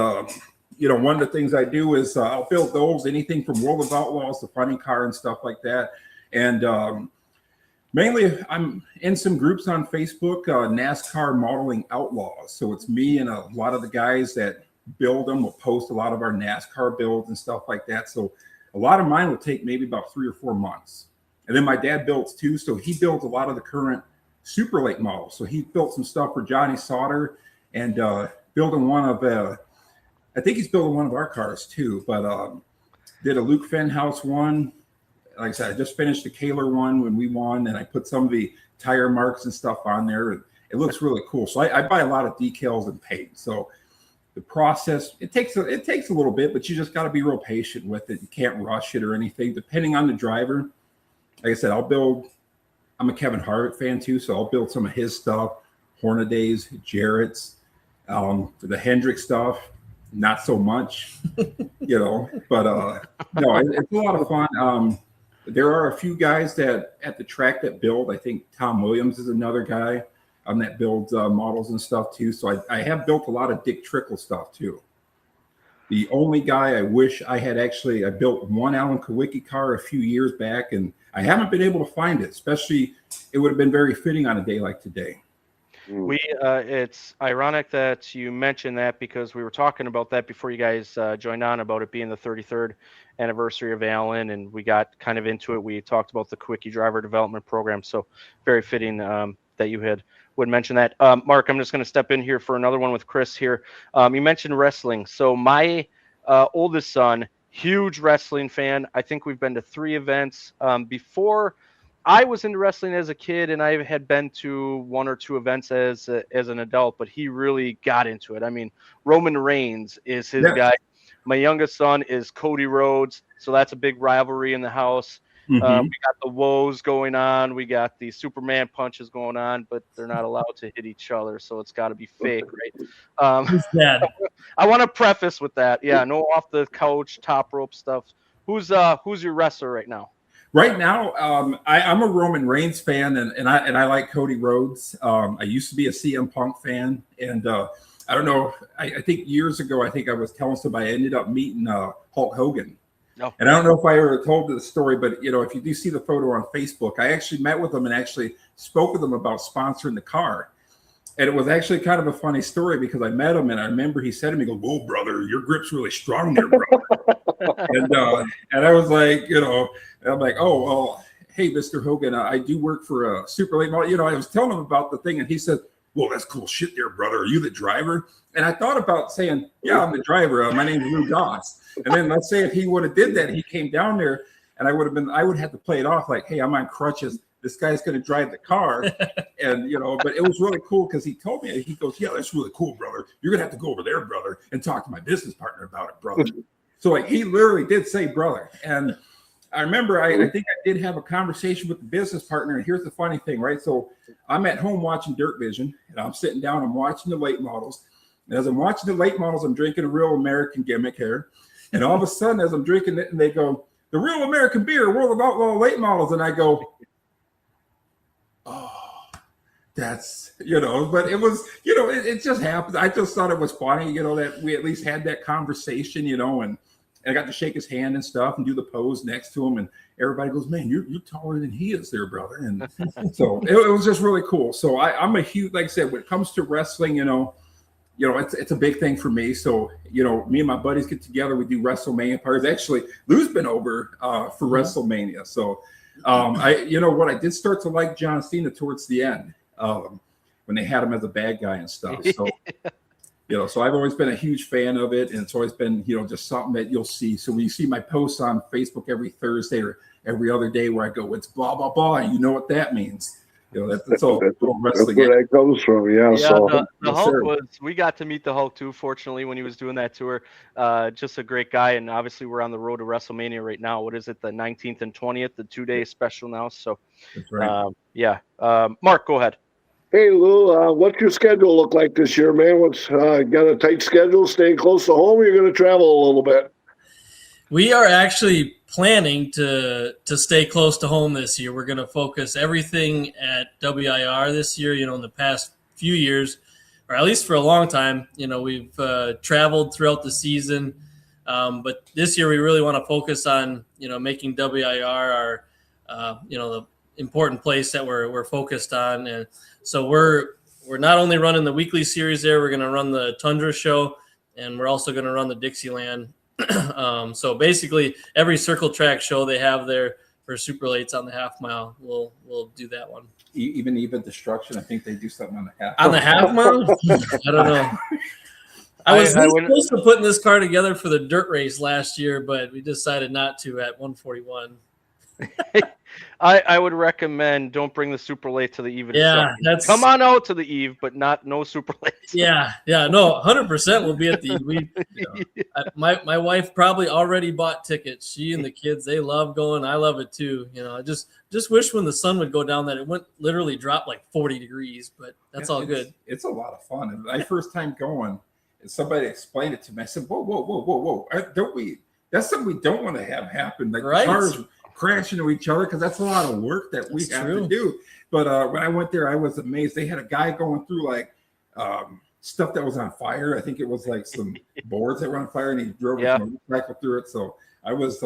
one of the things I do is I'll build those, anything from World of Outlaws to Funny Car and stuff like that. And mainly, I'm in some groups on Facebook, NASCAR Modeling Outlaws. So it's me and a lot of the guys that build them will post a lot of our NASCAR builds and stuff like that. So a lot of mine will take maybe about 3 or 4 months. And then my dad builds too. So he builds a lot of the current super late models. So he built some stuff for Johnny Sauter and building one of, I think he's building one of our cars too. But did a Luke Fenhouse one. Like I said, I just finished the Kaler one when we won, and I put some of the tire marks and stuff on there. It looks really cool. So I buy a lot of decals and paint. So the process, it takes a little bit, but you just got to be real patient with it. You can't rush it or anything. Depending on the driver, like I said, I'm a Kevin Harvick fan too, so I'll build some of his stuff, Hornaday's, Jarrett's, for the Hendrick stuff. Not so much, but no, it's a lot of fun. There are a few guys that at the track that build. I think Tom Williams is another guy that builds models and stuff too. So I have built a lot of Dick Trickle stuff too. The only guy I wish I had I built one Alan Kulwicki car a few years back, and I haven't been able to find it. Especially, it would have been very fitting on a day like today. It's ironic that you mentioned that because we were talking about that before you guys joined on, about it being the 33rd anniversary of Allen, and we got kind of into it. We talked about the Kulwicki driver development program, so very fitting that you would mention that. Mark, I'm just going to step in here for another one with Chris here. You mentioned wrestling. So my oldest son, huge wrestling fan. I think we've been to 3 events. Before I was into wrestling as a kid, and I had been to 1 or 2 events as an adult, but he really got into it. I mean, Roman Reigns is his guy. My youngest son is Cody Rhodes, so that's a big rivalry in the house. We got the woes going on. We got the Superman punches going on, but they're not allowed to hit each other, so it's got to be fake, right? I want to preface with that. Yeah, no off the couch, top rope stuff. Who's your wrestler right now? Right now, I'm a Roman Reigns fan, and I like Cody Rhodes. I used to be a CM Punk fan, and I don't know. I think years ago, I was telling somebody I ended up meeting Hulk Hogan. No. And I don't know if I ever told the story, but if you do see the photo on Facebook, I actually met with him and actually spoke with him about sponsoring the car. And it was actually kind of a funny story because I met him and I remember he said to me, "Go, whoa, brother, your grip's really strong there, bro." and I was like, and I'm like, "Oh, well, hey, Mr. Hogan, I do work for a super late model." I was telling him about the thing and he said, "Well, that's cool shit there, brother. Are you the driver?" And I thought about saying, "Yeah, I'm the driver. My name's Lou Goss." And then let's say if he would have did that, he came down there and I would have to play it off like, "Hey, I'm on crutches. This guy's going to drive the car." And, but it was really cool because he told me, he goes, "Yeah, that's really cool, brother. You're going to have to go over there, brother, and talk to my business partner about it, brother." So like, he literally did say brother. And I remember, I think I did have a conversation with the business partner. And here's the funny thing, right? So I'm at home watching Dirt Vision and I'm sitting down, I'm watching the late models. And as I'm watching the late models, I'm drinking a real American gimmick here. And all of a sudden, as I'm drinking it, and they go, "The real American beer, World of Outlaw late models." And I go, "Oh, that's," but it was, it just happened. I just thought it was funny, that we at least had that conversation, and I got to shake his hand and stuff and do the pose next to him. And everybody goes, "Man, you're taller than he is there, brother." And so it was just really cool. So I'm a huge, like I said, when it comes to wrestling, it's a big thing for me. So, me and my buddies get together, we do WrestleMania parties. Actually, Lou's been over for WrestleMania. So, I did start to like John Cena towards the end when they had him as a bad guy and stuff. So, so I've always been a huge fan of it. And it's always been, just something that you'll see. So when you see my posts on Facebook every Thursday or every other day where I go, "It's blah, blah, blah," and you know what that means. That's all wrestling. That's where that comes from. Yeah. So the Hulk we got to meet the Hulk too, fortunately, when he was doing that tour. Just a great guy. And obviously we're on the road to WrestleMania right now. What is it? The 19th and 20th, the 2-day special now. So that's right. Mark, go ahead. Hey, Lou, what's your schedule look like this year, man? What's got a tight schedule, staying close to home? Or you're going to travel a little bit? We are actually planning to stay close to home this year. We're going to focus everything at WIR this year. In the past few years, or at least for a long time, we've traveled throughout the season. But this year we really want to focus on, making WIR our, the important place that we're focused on. And so we're not only running the weekly series there, we're going to run the Tundra show, and we're also going to run the Dixieland. So basically every circle track show they have there for super lates on the half mile, we'll do that one. Even Destruction, I think they do something on the half. On the half mile? I don't know. I was supposed to put this car together for the dirt race last year, but we decided not to at 141. I would recommend don't bring the super late to the eve. Yeah, come on out to the eve, but no super late. Yeah, no, 100% will be at the eve. My wife probably already bought tickets. She and the kids, they love going. I love it too. I just wish when the sun would go down that it wouldn't literally drop like 40 degrees, but that's all good. It's a lot of fun. And my first time going, and somebody explained it to me. I said, whoa. That's something we don't want to have happen. Like right. Cars crashing into each other, because that's a lot of work that we have to do. But when I went there, I was amazed. They had a guy going through like stuff that was on fire. I think it was like some boards that were on fire, and he drove his motorcycle through it. So I was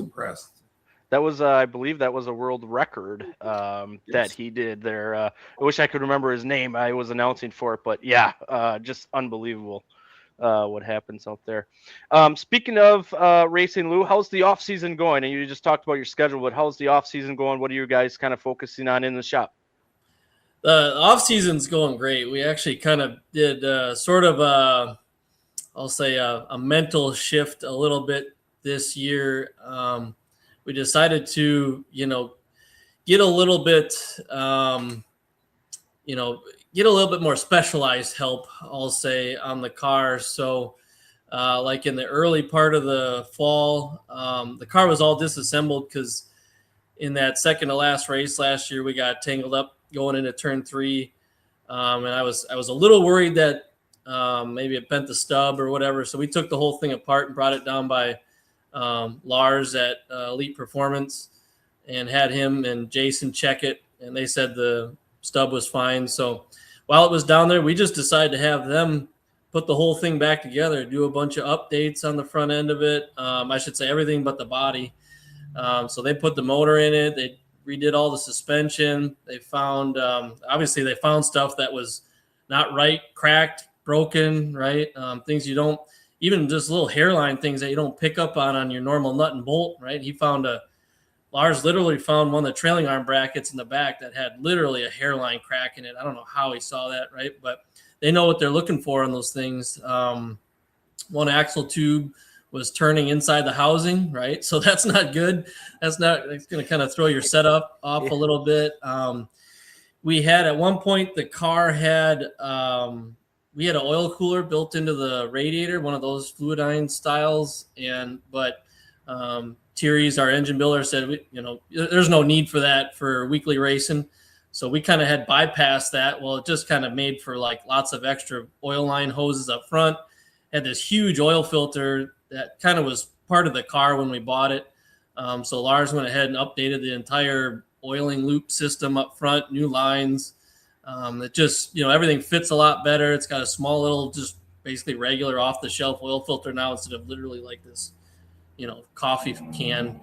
impressed. That was, I believe, that was a world record that he did there. I wish I could remember his name. I was announcing for it, but just unbelievable. What happens out there. Speaking of racing, Lou, how's the off season going? And you just talked about your schedule, but how's the off season going? What are you guys kind of focusing on in the shop? The off season's going great. We actually kind of did sort of I'll say a mental shift a little bit this year. We decided to, get a little bit, get a little bit more specialized help, I'll say, on the car. So like in the early part of the fall, the car was all disassembled because in that second to last race last year, we got tangled up going into turn 3. And I was a little worried that maybe it bent the stub or whatever. So we took the whole thing apart and brought it down by Lars at Elite Performance and had him and Jason check it. And they said the stub was fine. So while it was down there, we just decided to have them put the whole thing back together, do a bunch of updates on the front end of it. I should say everything but the body. So they put the motor in it. They redid all the suspension. They found, obviously they found stuff that was not right, cracked, broken, right? Things you don't, even just little hairline things that you don't pick up on your normal nut and bolt, right? Lars literally found one of the trailing arm brackets in the back that had literally a hairline crack in it. I don't know how he saw that, right? But they know what they're looking for in those things. One axle tube was turning inside the housing, right? So that's not good. It's going to kind of throw your setup off a little bit. We had at one point, the car had, we had an oil cooler built into the radiator, one of those Fluidine styles. But Thierry's, our engine builder, said, there's no need for that for weekly racing. So we kind of had bypassed that. Well, it just kind of made for like lots of extra oil line hoses up front. Had this huge oil filter that kind of was part of the car when we bought it. So Lars went ahead and updated the entire oiling loop system up front, new lines. It just, everything fits a lot better. It's got a small little, just basically regular off the shelf oil filter now instead of literally like this, coffee can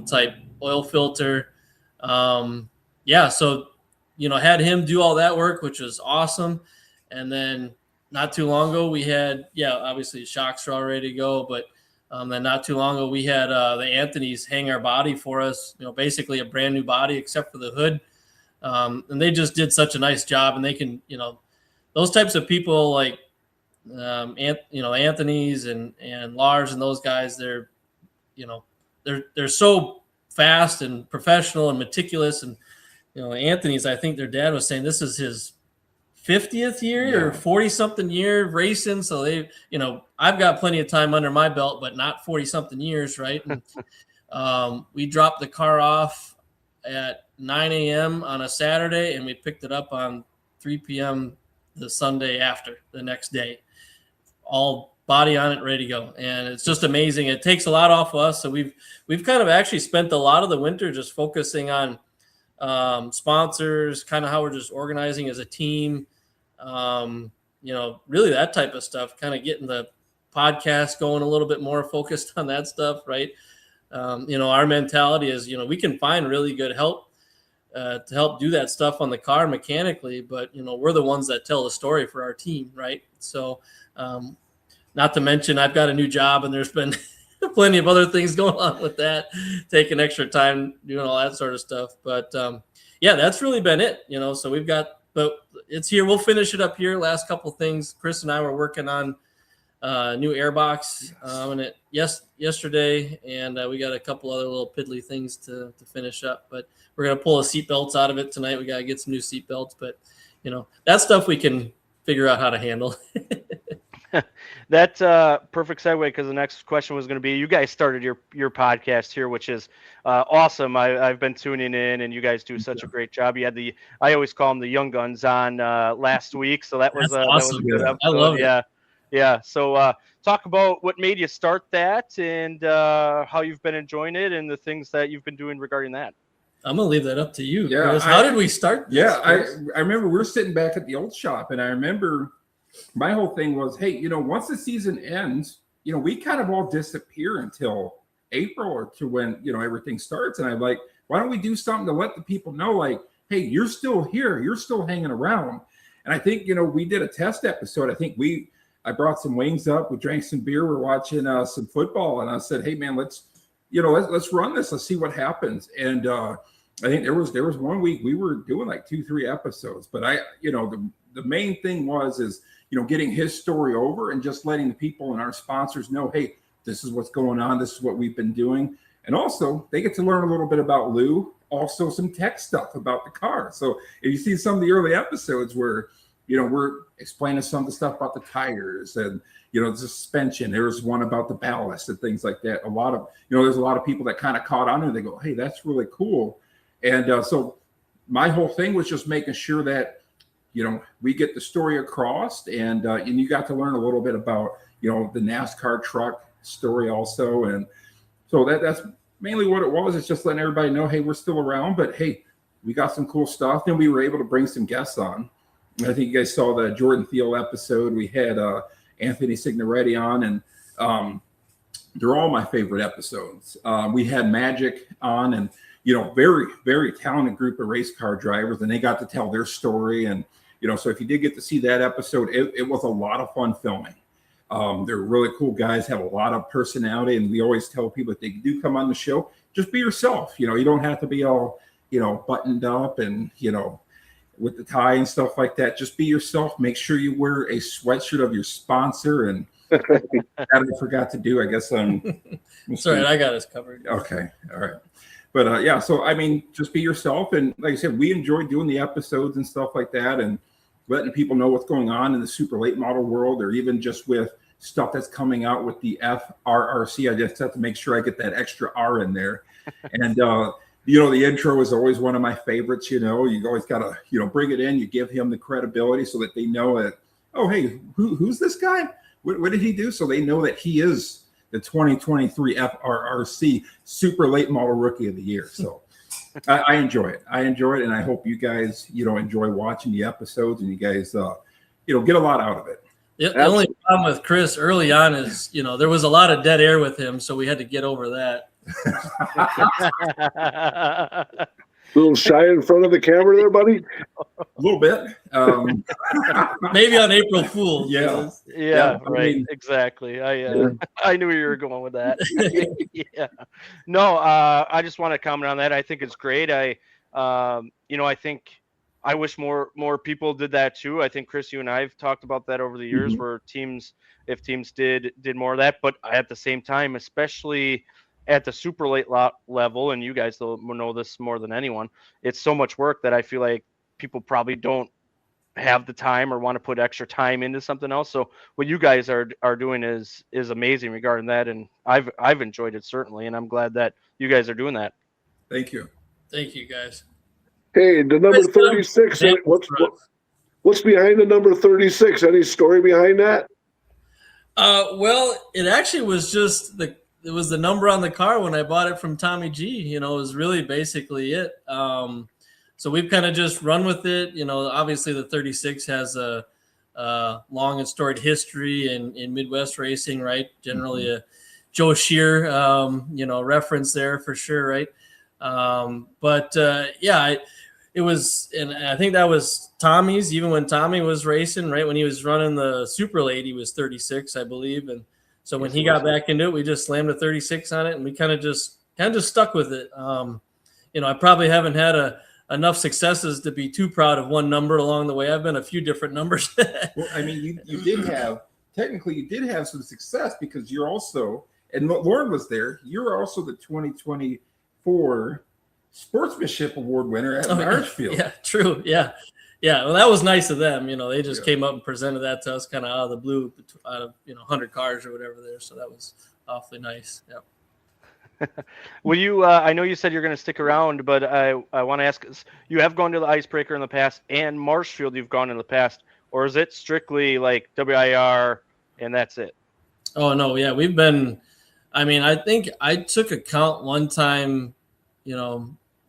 type oil filter. So, had him do all that work, which was awesome. And then not too long ago, we had, obviously shocks are all ready to go, but then not too long ago, we had the Anthonys hang our body for us, basically a brand new body except for the hood. And they just did such a nice job, and they can, those types of people like, Anthony's and Lars and those guys, they're so fast and professional and meticulous. And, Anthony's, I think their dad was saying this is his 50th year or 40 something year of racing. So they, I've got plenty of time under my belt, but not 40 something years. Right. And, we dropped the car off at 9 a.m. on a Saturday, and we picked it up on 3 p.m. the Sunday after, the next day, all body on it, ready to go. And it's just amazing. It takes a lot off of us. So we've kind of actually spent a lot of the winter just focusing on sponsors, kind of how we're just organizing as a team, really that type of stuff, kind of getting the podcast going a little bit more focused on that stuff, right? Our mentality is, we can find really good help to help do that stuff on the car mechanically, but, we're the ones that tell the story for our team, right? So, not to mention I've got a new job, and there's been plenty of other things going on with that, taking extra time, doing all that sort of stuff. But that's really been it, so but it's here. We'll finish it up here. Last couple of things. Chris and I were working on new airbox yesterday, and we got a couple other little piddly things to finish up, but we're going to pull the seat belts out of it tonight. We got to get some new seat belts, but that stuff we can figure out how to handle. That's a perfect segue, because the next question was going to be, you guys started your podcast here, which is awesome. I've been tuning in, and you guys do such a great job. You had I always call them the young guns on last week, so that was awesome. That was a good episode. I love it. Yeah. So talk about what made you start that, and how you've been enjoying it, and the things that you've been doing regarding that. I'm gonna leave that up to you. Yeah, how did we start this? Yeah, I remember we were sitting back at the old shop, and I remember my whole thing was, hey, once the season ends, we kind of all disappear until April or to when, everything starts. And I'm like, why don't we do something to let the people know, like, hey, you're still here, you're still hanging around. And I think, we did a test episode. I think I brought some wings up, we drank some beer, we're watching some football, and I said, hey man, let's run this, let's see what happens. And I think there was 1 week we were doing like 2-3 episodes, but the main thing is getting his story over and just letting the people and our sponsors know, hey, this is what's going on, this is what we've been doing. And also they get to learn a little bit about Lou, also some tech stuff about the car. So if you see some of the early episodes where we're explaining some of the stuff about the tires and, the suspension. There was one about the ballast and things like that. A lot of, there's a lot of people that kind of caught on and they go, hey, that's really cool. And so my whole thing was just making sure that, we get the story across, and you got to learn a little bit about, the NASCAR truck story also. And so that's mainly what it was. It's just letting everybody know, hey, we're still around, but hey, we got some cool stuff. And we were able to bring some guests on. I think you guys saw the Jordan Thiel episode. We had Anthony Signoretti on, and they're all my favorite episodes. We had Magic on, and very, very talented group of race car drivers, and they got to tell their story. And So if you did get to see that episode, it was a lot of fun filming. They're really cool guys, have a lot of personality, and we always tell people if they do come on the show, just be yourself. You don't have to be all, buttoned up and, with the tie and stuff like that. Just be yourself. Make sure you wear a sweatshirt of your sponsor. And that I forgot to do. I guess Sorry, I got us covered. Okay. All right. But yeah, so I mean, just be yourself. And like I said, we enjoy doing the episodes and stuff like that, and letting people know what's going on in the super late model world, or even just with stuff that's coming out with the FRRC. I just have to make sure I get that extra R in there. And the intro is always one of my favorites. You always got to bring it in. You give him the credibility so that they know that, oh, hey, who's this guy? What did he do? So they know that he is the 2023 FRRC Super Late Model Rookie of the Year. So I enjoy it. And I hope you guys, enjoy watching the episodes, and you guys, get a lot out of it. The only problem with Chris early on is, there was a lot of dead air with him, so we had to get over that. A little shy in front of the camera there, buddy? A little bit. Maybe on April Fool's. Yeah, right. Exactly. I knew you were going with that. Yeah. No, I just want to comment on that. I think it's great. I think I wish more people did that too. I think Chris, you and I have talked about that over the years, where if teams did more of that, but at the same time, especially at the super late level, and you guys know this more than anyone, it's so much work that I feel like people probably don't have the time or want to put extra time into something else. So what you guys are doing is amazing regarding that, and I've enjoyed it certainly, and I'm glad that you guys are doing that. Thank you guys. Hey, the number 36. What's behind the number 36? Any story behind that? Well, it actually was just it was the number on the car when I bought it from Tommy G. It was really basically it. So we've kind of just run with it. Obviously the 36 has a long and storied history in Midwest racing, right? Generally a Joe Shear, reference there for sure, right? It was, and I think that was Tommy's, even when Tommy was racing, right? When he was running the super late, he was 36, I believe. And so when he got back into it, we just slammed a 36 on it, and we kind of just stuck with it. I probably haven't had enough successes to be too proud of one number along the way. I've been a few different numbers. Well, I mean, you did have some success, because you're also, and Lauren was there, you're also the 2024 Sportsmanship Award winner at Martinsville. Yeah, true. Yeah. Well, that was nice of them. They just came up and presented that to us kind of out of the blue, out of 100 cars or whatever there. So that was awfully nice. Yeah. Will you? I know you said you're going to stick around, but I want to ask: you have gone to the Icebreaker in the past, and Marshfield you've gone in the past, or is it strictly like WIR and that's it? Oh no, yeah, we've been. I mean, I think I took a count one time.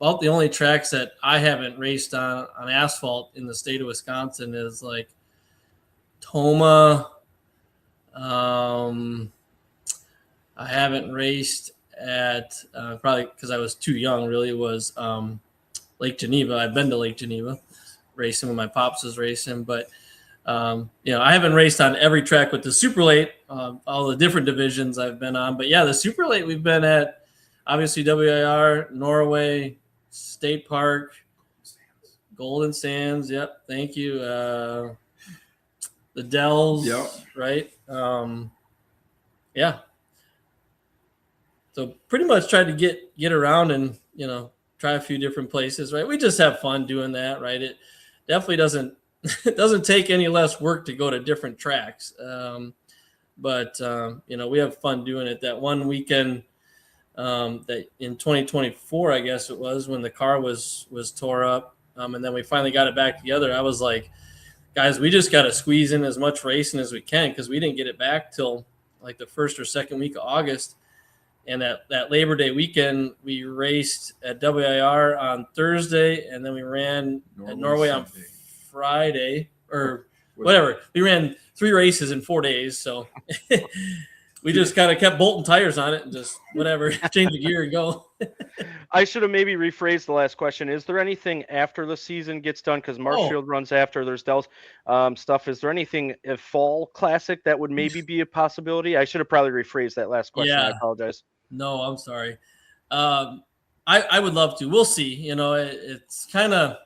About the only tracks that I haven't raced on asphalt in the state of Wisconsin is like Toma. I haven't raced at probably because I was too young. Really, was Lake Geneva. I've been to Lake Geneva, racing when my pops was racing, but I haven't raced on every track with the super late. All the different divisions I've been on, but yeah, the super late we've been at. Obviously, WIR, Norway, State Park, Golden Sands. Yep, thank you. The Dells. Yep. Right. Yeah. So pretty much tried to get around and try a few different places. Right. We just have fun doing that. Right. It definitely doesn't take any less work to go to different tracks. But we have fun doing it. That one weekend. That in 2024, I guess it was, when the car was tore up, and then we finally got it back together. I was like, guys, we just got to squeeze in as much racing as we can, because we didn't get it back till like the first or second week of August. And that Labor Day weekend, we raced at WIR on Thursday, and then we ran at Norway on Friday or whatever. We ran 3 races in 4 days, so we just kind of kept bolting tires on it and just whatever, change the gear and go. I should have maybe rephrased the last question. Is there anything after the season gets done? Because Marshfield runs after, there's Dell's stuff. Is there anything a fall classic that would maybe be a possibility? I should have probably rephrased that last question. Yeah. I apologize. No, I'm sorry. I would love to. We'll see. It's kind of,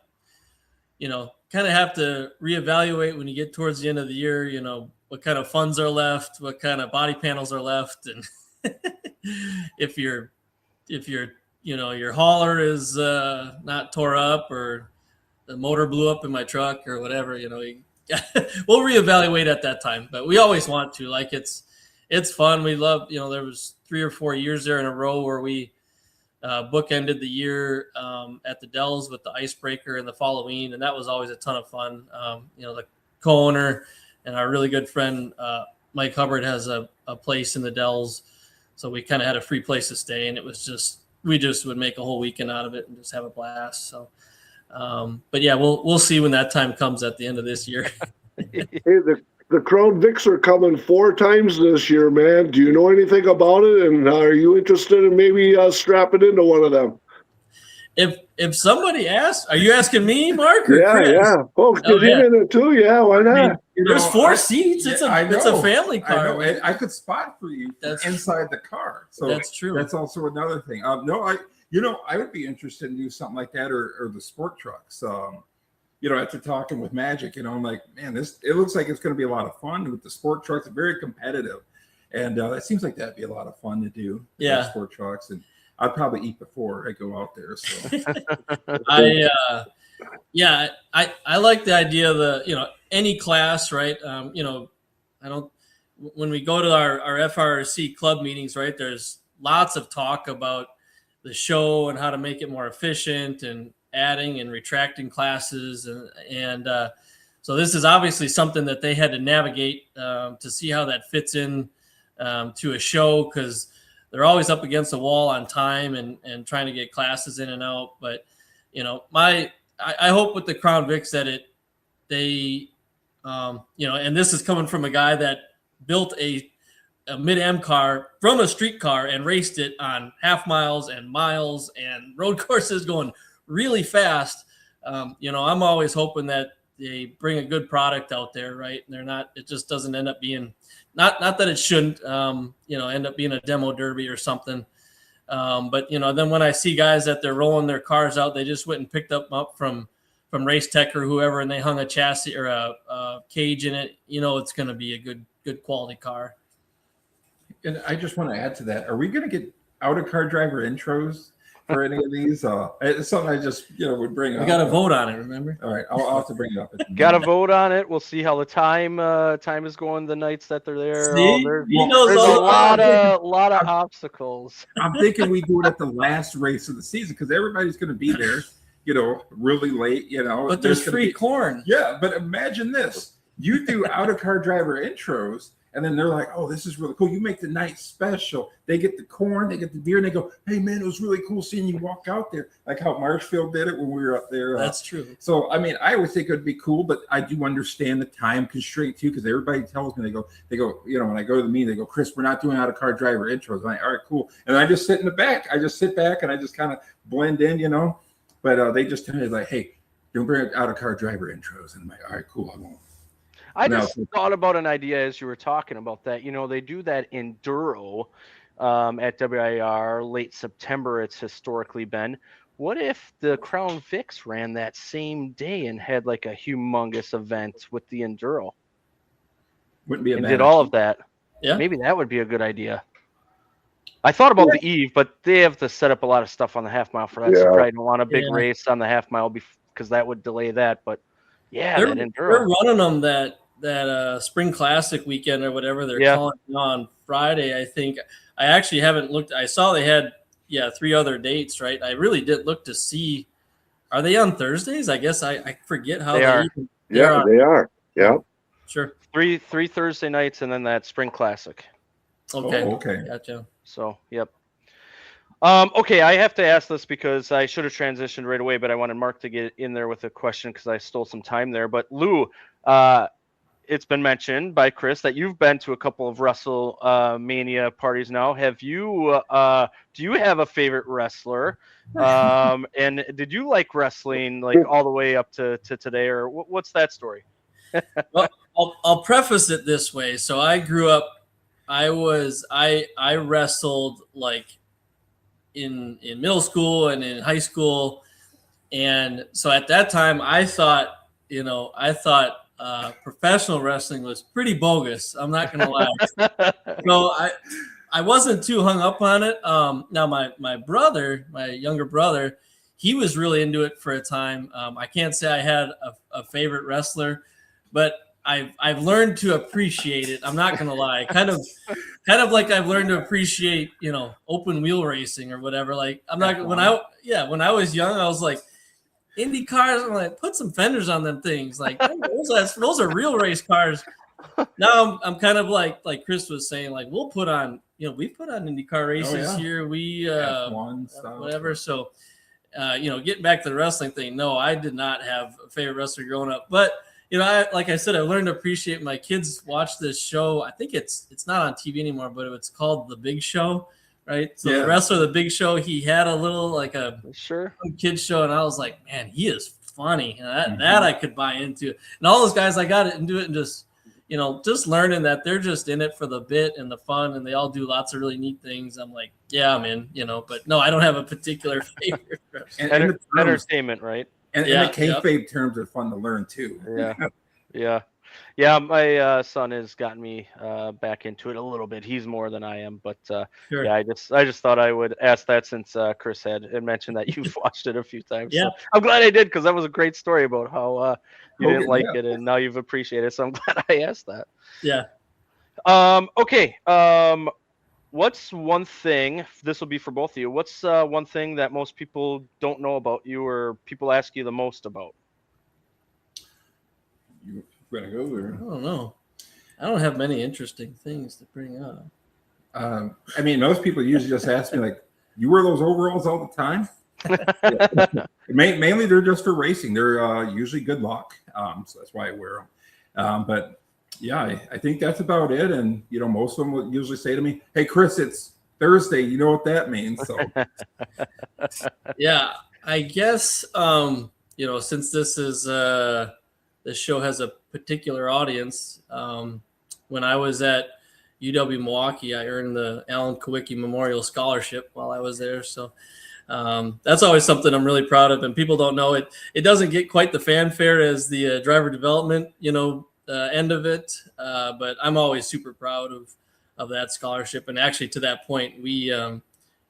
have to reevaluate when you get towards the end of the year, what kind of funds are left, what kind of body panels are left. And if your hauler is not tore up or the motor blew up in my truck or whatever, we'll reevaluate at that time, but we always want to. Like it's fun. We love, there was 3 or 4 years there in a row where we bookended the year at the Dells with the icebreaker and the Halloween, and that was always a ton of fun. The co-owner and our really good friend Mike Hubbard has a place in the Dells, so we kind of had a free place to stay, and it was we would make a whole weekend out of it and just have a blast. So, but yeah, we'll see when that time comes at the end of this year. Hey, the Crown Vics are coming 4 times this year, man. Do you know anything about it? And are you interested in maybe strapping into one of them? If somebody asks, are you asking me, Mark? Or Yeah, Chris? yeah. Folks, get in it too. Yeah, why not? There's 4 seats. It's a family car. I know. I could spot for you inside the car. So that's true. That's also another thing. I would be interested in doing something like that or the sport trucks. After talking with Magic, I'm like, man, it looks like it's going to be a lot of fun with the sport trucks. It's very competitive, and it seems like that'd be a lot of fun to do. Yeah, sport trucks, and I'd probably eat before I go out there. So, I like the idea of any class, right? I don't. When we go to our FRC club meetings, right? There's lots of talk about the show and how to make it more efficient and adding and retracting classes. And so this is obviously something that they had to navigate to see how that fits in to a show, because they're always up against the wall on time and trying to get classes in and out. But, I hope with the Crown Vics that and this is coming from a guy that built a mid-M car from a street car and raced it on half miles and miles and road courses going really fast. I'm always hoping that they bring a good product out there, right? And it just doesn't end up being, not that it shouldn't, end up being a demo derby or something. But then when I see guys that they're rolling their cars out, they just went and picked them up from Race Tech or whoever, and they hung a chassis or a cage in it, it's going to be a good quality car. And I just want to add to that. Are we going to get out-of-car driver intros for any of these? It's something I just would bring up. We got to vote on it, remember? All right, I'll have to bring it up. Got to vote on it. We'll see how the time is going the nights that they're there. See? There's a lot of obstacles. I'm thinking we do it at the last race of the season because everybody's going to be there, really late. But there's free corn. Yeah, but imagine this: you do out-of-car driver intros. And then they're like, oh, this is really cool. You make the night special. They get the corn, they get the beer, and they go, hey, man, it was really cool seeing you walk out there. Like how Marshfield did it when we were up there. That's true. So, I would think it would be cool, but I do understand the time constraint, too, because everybody tells me, they go, when I go to the meeting, they go, Chris, we're not doing out-of-car driver intros. I'm like, all right, cool. And I just sit in the back. I just sit back, and I just kind of blend in, But they just tell me, like, hey, don't bring out-of-car driver intros. And I'm like, all right, cool, I won't. I just thought about an idea as you were talking about that. They do that enduro at WIR late September. It's historically been. What if the Crown Vics ran that same day and had like a humongous event with the enduro? Wouldn't be a and did all of that. Yeah, maybe that would be a good idea. I thought about the eve, but they have to set up a lot of stuff on the half mile for that. So probably don't want a big race on the half mile because that would delay that. But yeah, that enduro. They're running them that spring classic weekend or whatever they're calling on Friday. I think I actually haven't looked. I saw they had 3 other dates, right? I really did look to see. Are they on Thursdays? I guess I forget how they are. They are. Yeah, sure. Three Thursday nights and then that spring classic. Okay. Okay. Gotcha. So yep. Okay, I have to ask this because I should have transitioned right away, but I wanted Mark to get in there with a question because I stole some time there. But Lou, it's been mentioned by Chris that you've been to a couple of WrestleMania parties now. Have you? Do you have a favorite wrestler? And did you like wrestling like all the way up to today, or what's that story? Well, I'll preface it this way. So I grew up. I wrestled like in middle school and in high school, and so at that time I thought professional wrestling was pretty bogus. I'm not gonna lie. So I wasn't too hung up on it. Now my brother, my younger brother, he was really into it for a time. I can't say I had a favorite wrestler, but I've learned to appreciate it. I'm not gonna lie. Kind of like I've learned to appreciate, open wheel racing or whatever. Like when I was young, I was like, IndyCars, I'm like, put some fenders on them things. Like those are real race cars. Now I'm kind of like Chris was saying, like we put on IndyCar races here. We F1 stuff. Whatever. So getting back to the wrestling thing, no, I did not have a favorite wrestler growing up. But like I said, I learned to appreciate. My kids watch this show. I think it's not on TV anymore, but it's called The Big Show. Right. So the wrestler, The Big Show, he had a little like a kids show, and I was like, man, he is funny. And that I could buy into. And all those guys, I got it and do it, and just learning that they're just in it for the bit and the fun, and they all do lots of really neat things. I'm like, yeah, I'm in, but no, I don't have a particular favorite. Entertainment, right? And the kayfabe terms are fun to learn too. Yeah, my son has gotten me back into it a little bit. He's more than I am, but sure. I just thought I would ask that since Chris had mentioned that you've watched it a few times. Yeah, so I'm glad I did, because that was a great story about how you didn't like it and now you've appreciated it. So I'm glad I asked that. Yeah. Okay. What's one thing? This will be for both of you. What's one thing that most people don't know about you, or people ask you the most about? Gonna go there. I don't know. I don't have many interesting things to bring up. I mean, most people usually just ask me, like, you wear those overalls all the time? Mainly they're just for racing. They're usually good luck. So that's why I wear them. But yeah, I think that's about it. And, most of them will usually say to me, hey, Chris, it's Thursday. You know what that means. So yeah, I guess, since this is this show has a particular audience. When I was at UW Milwaukee, I earned the Alan Kulwicki Memorial Scholarship while I was there. So that's always something I'm really proud of. And people don't know it. It doesn't get quite the fanfare as the driver development, end of it. But I'm always super proud of that scholarship. And actually, to that point, we, over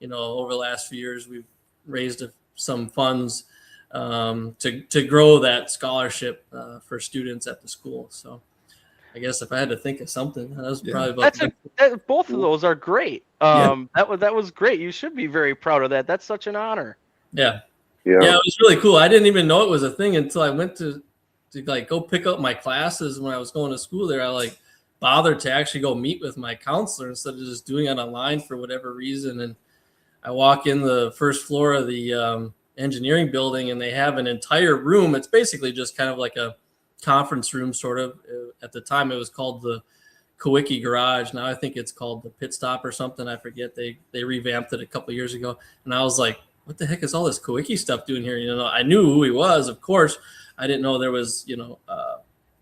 the last few years, we've raised some funds to grow that scholarship for students at the school. So I guess if I had to think of something, that was probably about both of those are great. That was great. You should be very proud of that. That's such an honor. Yeah, it was really cool. I didn't even know it was a thing until I went to like go pick up my classes when I was going to school there. I bothered to actually go meet with my counselor instead of just doing it online for whatever reason. And I walk in the first floor of the engineering building, and they have an entire room. It's basically just kind of like a conference room, sort of. At the time, it was called the Kulwicki Garage. Now I think it's called the Pit Stop or something. I forget. They revamped it a couple years ago, and I was like, "What the heck is all this Kulwicki stuff doing here?" I knew who he was, of course. I didn't know there was,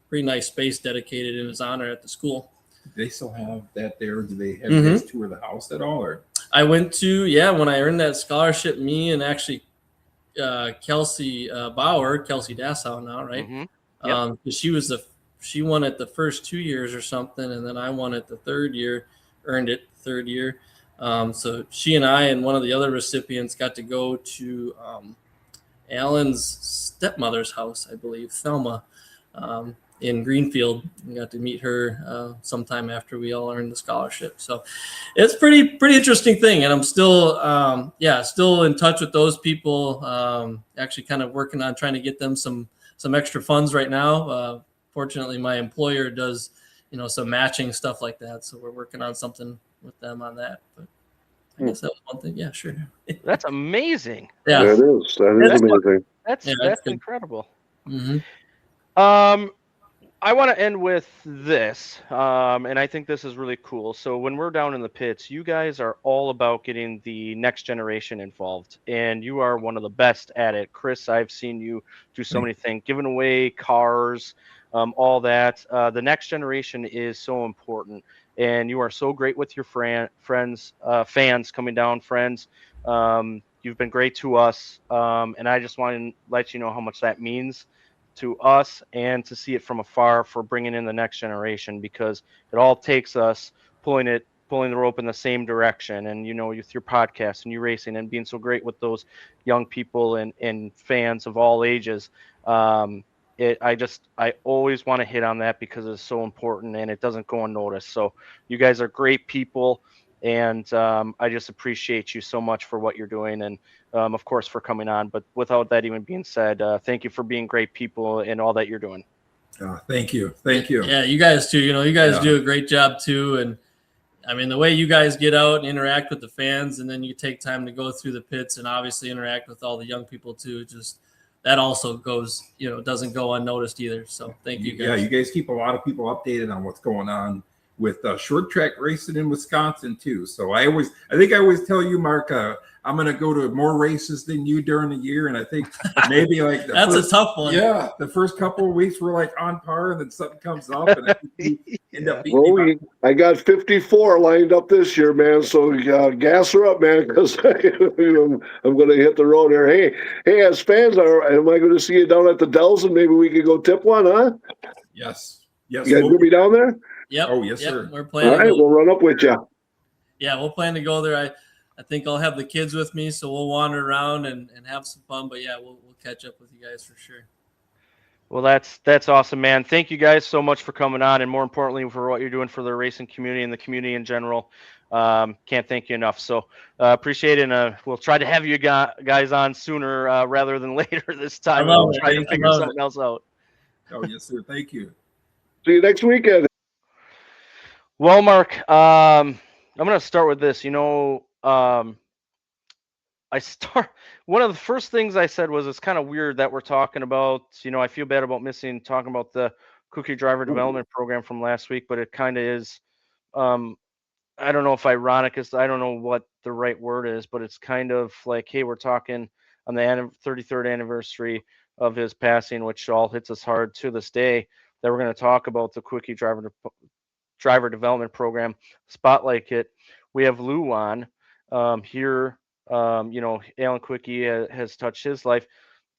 pretty nice space dedicated in his honor at the school. Do they still have that there? Do they have you guys tour the house at all? Or I went to when I earned that scholarship. Me and actually Kelsey Bauer, Kelsey Dassow now, right? Yep. She won it the first 2 years or something, and then I won it the third year, earned it the third year. So she and I and one of the other recipients got to go to Alan's stepmother's house, I believe, Thelma, in Greenfield. We got to meet her sometime after we all earned the scholarship. So it's pretty interesting thing. And I'm still, still in touch with those people, actually kind of working on trying to get them some extra funds right now. Fortunately, my employer does, some matching stuff like that. So we're working on something with them on that. But I guess that was one thing. Yeah, sure. That's amazing. Yeah, that is amazing. That's incredible. Mm-hmm. I want to end with this, and I think this is really cool. So when we're down in the pits, you guys are all about getting the next generation involved, and you are one of the best at it. Chris, I've seen you do so many things, giving away cars, all that. The next generation is so important, and you are so great with your friends, fans coming down, friends. You've been great to us, and I just want to let you know how much that means to us and to see it from afar for bringing in the next generation, because it all takes us pulling the rope in the same direction. And with your podcast and you racing and being so great with those young people and fans of all ages, I always want to hit on that because it's so important and it doesn't go unnoticed. So you guys are great people, and I just appreciate you so much for what you're doing, and of course, for coming on. But without that even being said, thank you for being great people and all that you're doing. Thank you. Thank you. Yeah, you guys too. You guys do a great job too. And I mean, the way you guys get out and interact with the fans, and then you take time to go through the pits and obviously interact with all the young people too, just that also goes, doesn't go unnoticed either. So thank you guys. Yeah, you guys keep a lot of people updated on what's going on with short track racing in Wisconsin too. So I think I always tell you, Mark, I'm going to go to more races than you during the year. And I think maybe like that's a tough one. Yeah. The first couple of weeks we're like on par, and then something comes up and you end up beating I got 54 lined up this year, man. So gas her up, man, because I'm going to hit the road here. Hey, as fans, am I going to see you down at the Dells, and maybe we could go tip one, huh? Yes. You guys going to be down there? Yep. Oh, yes, sir. We're planning. All right, we'll run up with you. Yeah, we'll plan to go there. I think I'll have the kids with me, so we'll wander around and have some fun. But yeah, we'll catch up with you guys for sure. Well, that's awesome, man. Thank you guys so much for coming on, and more importantly, for what you're doing for the racing community and the community in general. Can't thank you enough. So appreciate it, and we'll try to have you guys on sooner rather than later this time. We'll try to figure something else out. Oh, yes, sir. Thank you. See you next weekend. Well, Mark, I'm going to start with this. One of the first things I said was it's kind of weird that we're talking about, I feel bad about talking about the Kulwicki driver development program from last week, but it kind of is, I don't know if ironic is, I don't know what the right word is, but it's kind of like, hey, we're talking on the 33rd anniversary of his passing, which all hits us hard to this day, that we're going to talk about the Kulwicki driver development program, spotlight it. We have Lou on here. Alan Kulwicki has touched his life.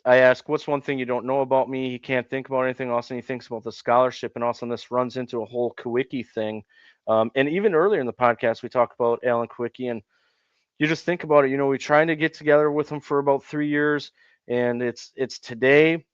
I ask, what's one thing you don't know about me? He can't think about anything else, and he thinks about the scholarship, and also this runs into a whole Kulwicki thing. And even earlier in the podcast, we talked about Alan Kulwicki, and you just think about it. We trying to get together with him for about 3 years, and it's today.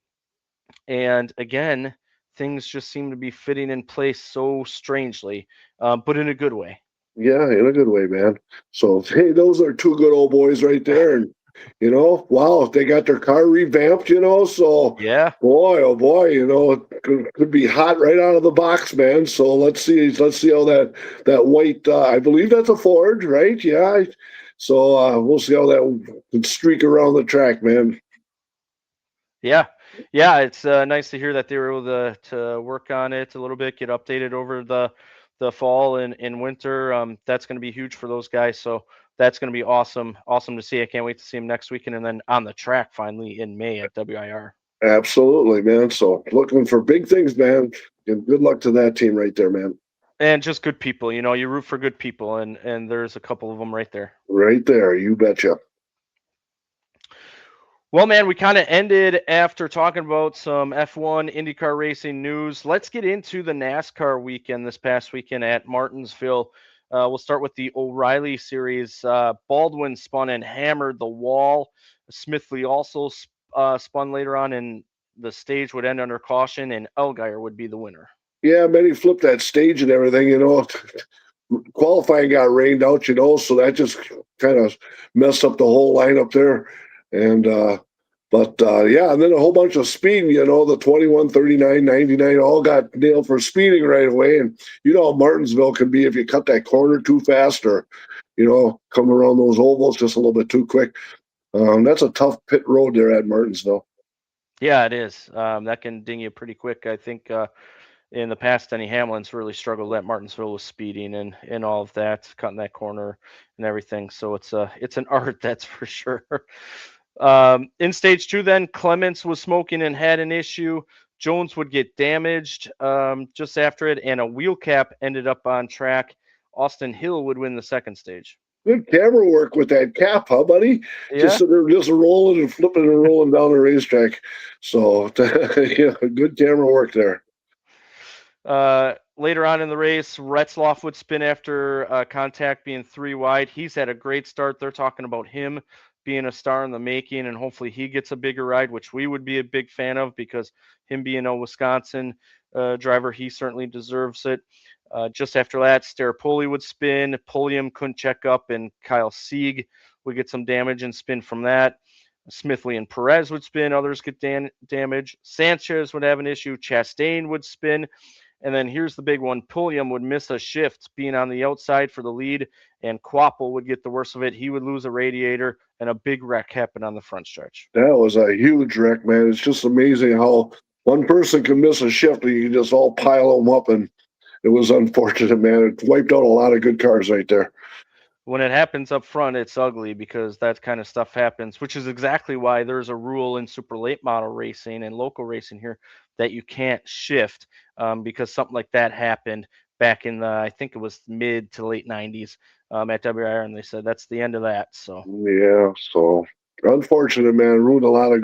And again, things just seem to be fitting in place so strangely, but in a good way. Yeah, in a good way, man. So, hey, those are two good old boys right there. And, wow, they got their car revamped, so yeah, boy, oh boy, it could be hot right out of the box, man. So let's see how that white, I believe that's a Ford, right? Yeah. So we'll see how that can streak around the track, man. Yeah, it's nice to hear that they were able to work on it a little bit, get updated over the fall and winter. That's going to be huge for those guys. So that's going to be awesome to see. I can't wait to see him next weekend, and then on the track finally in May at WIR. Absolutely, man. So looking for big things, man. And good luck to that team right there, man. And just good people. You root for good people, and there's a couple of them right there. Right there, you betcha. Well, man, we kind of ended after talking about some F1 IndyCar racing news. Let's get into the NASCAR weekend this past weekend at Martinsville. We'll start with the O'Reilly Series. Baldwin spun and hammered the wall. Smithley also spun later on, and the stage would end under caution, and Allgaier would be the winner. Yeah, Benny flipped that stage and everything, Qualifying got rained out, so that just kind of messed up the whole lineup there. And and then a whole bunch of speeding, the 21, 39, 99 all got nailed for speeding right away. And Martinsville can be if you cut that corner too fast or, come around those ovals just a little bit too quick. That's a tough pit road there at Martinsville. Yeah, it is. That can ding you pretty quick. I think in the past, Denny Hamlin's really struggled at Martinsville with speeding and all of that, cutting that corner and everything. So it's an art, that's for sure. In stage 2, then Clements was smoking and had an issue. Jones would get damaged just after it, and a wheel cap ended up on track. Austin Hill would win the second stage. Good camera work with that cap, huh, buddy? Yeah. Just rolling and flipping and rolling down the racetrack. So, yeah, good camera work there. Later on in the race, Retzloff would spin after contact being 3 wide. He's had a great start. They're talking about him being a star in the making, and hopefully he gets a bigger ride, which we would be a big fan of, because him being a Wisconsin driver, he certainly deserves it. Just after that, Staropoli would spin. Pulliam couldn't check up, and Kyle Sieg would get some damage and spin from that. Smithley and Perez would spin. Others get damage. Sanchez would have an issue. Chastain would spin. And then here's the big one. Pulliam would miss a shift being on the outside for the lead, and Quapple would get the worst of it. He would lose a radiator, and a big wreck happened on the front stretch. That was a huge wreck, man. It's just amazing how one person can miss a shift and you can just all pile them up, and it was unfortunate, man. It wiped out a lot of good cars right there. When it happens up front, it's ugly, because that kind of stuff happens, which is exactly why there's a rule in super late model racing and local racing here that you can't shift, because something like that happened back in the, I think it was mid to late 90s at WIR, and they said that's the end of that. So yeah, so unfortunate, man. Ruined a lot of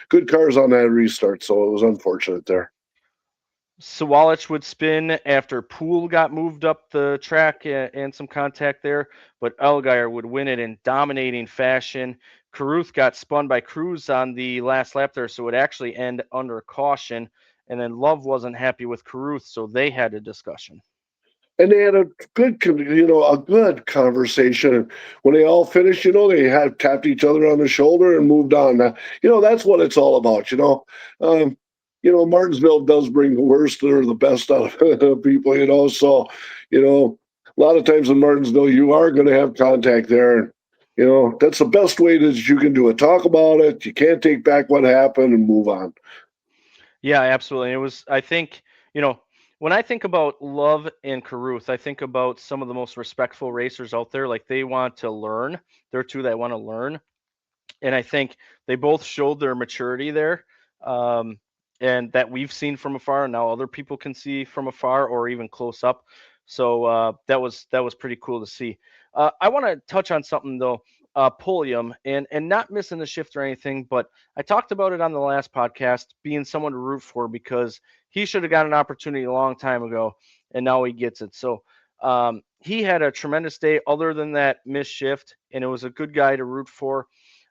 good cars on that restart, so it was unfortunate there. Sawalich would spin after Poole got moved up the track and some contact there, but Allgaier would win it in dominating fashion. Caruth got spun by Cruz on the last lap there, so it actually ended under caution. And then Love wasn't happy with Caruth, so they had a discussion. And they had a good conversation. When they all finished, they had tapped each other on the shoulder and moved on. That's what it's all about. Martinsville does bring the worst or the best out of people. So, a lot of times in Martinsville, you are going to have contact there. That's the best way that you can do it. Talk about it. You can't take back what happened and move on. Yeah, absolutely. It was, I think, when I think about Love and Caruth, I think about some of the most respectful racers out there. Like, they want to learn. They're two that want to learn. And I think they both showed their maturity there, and that we've seen from afar, and now other people can see from afar or even close up. So that was pretty cool to see. I want to touch on something, though. Pulliam, and not missing the shift or anything, but I talked about it on the last podcast, being someone to root for, because he should have got an opportunity a long time ago, and now he gets it. So he had a tremendous day other than that missed shift, and it was a good guy to root for.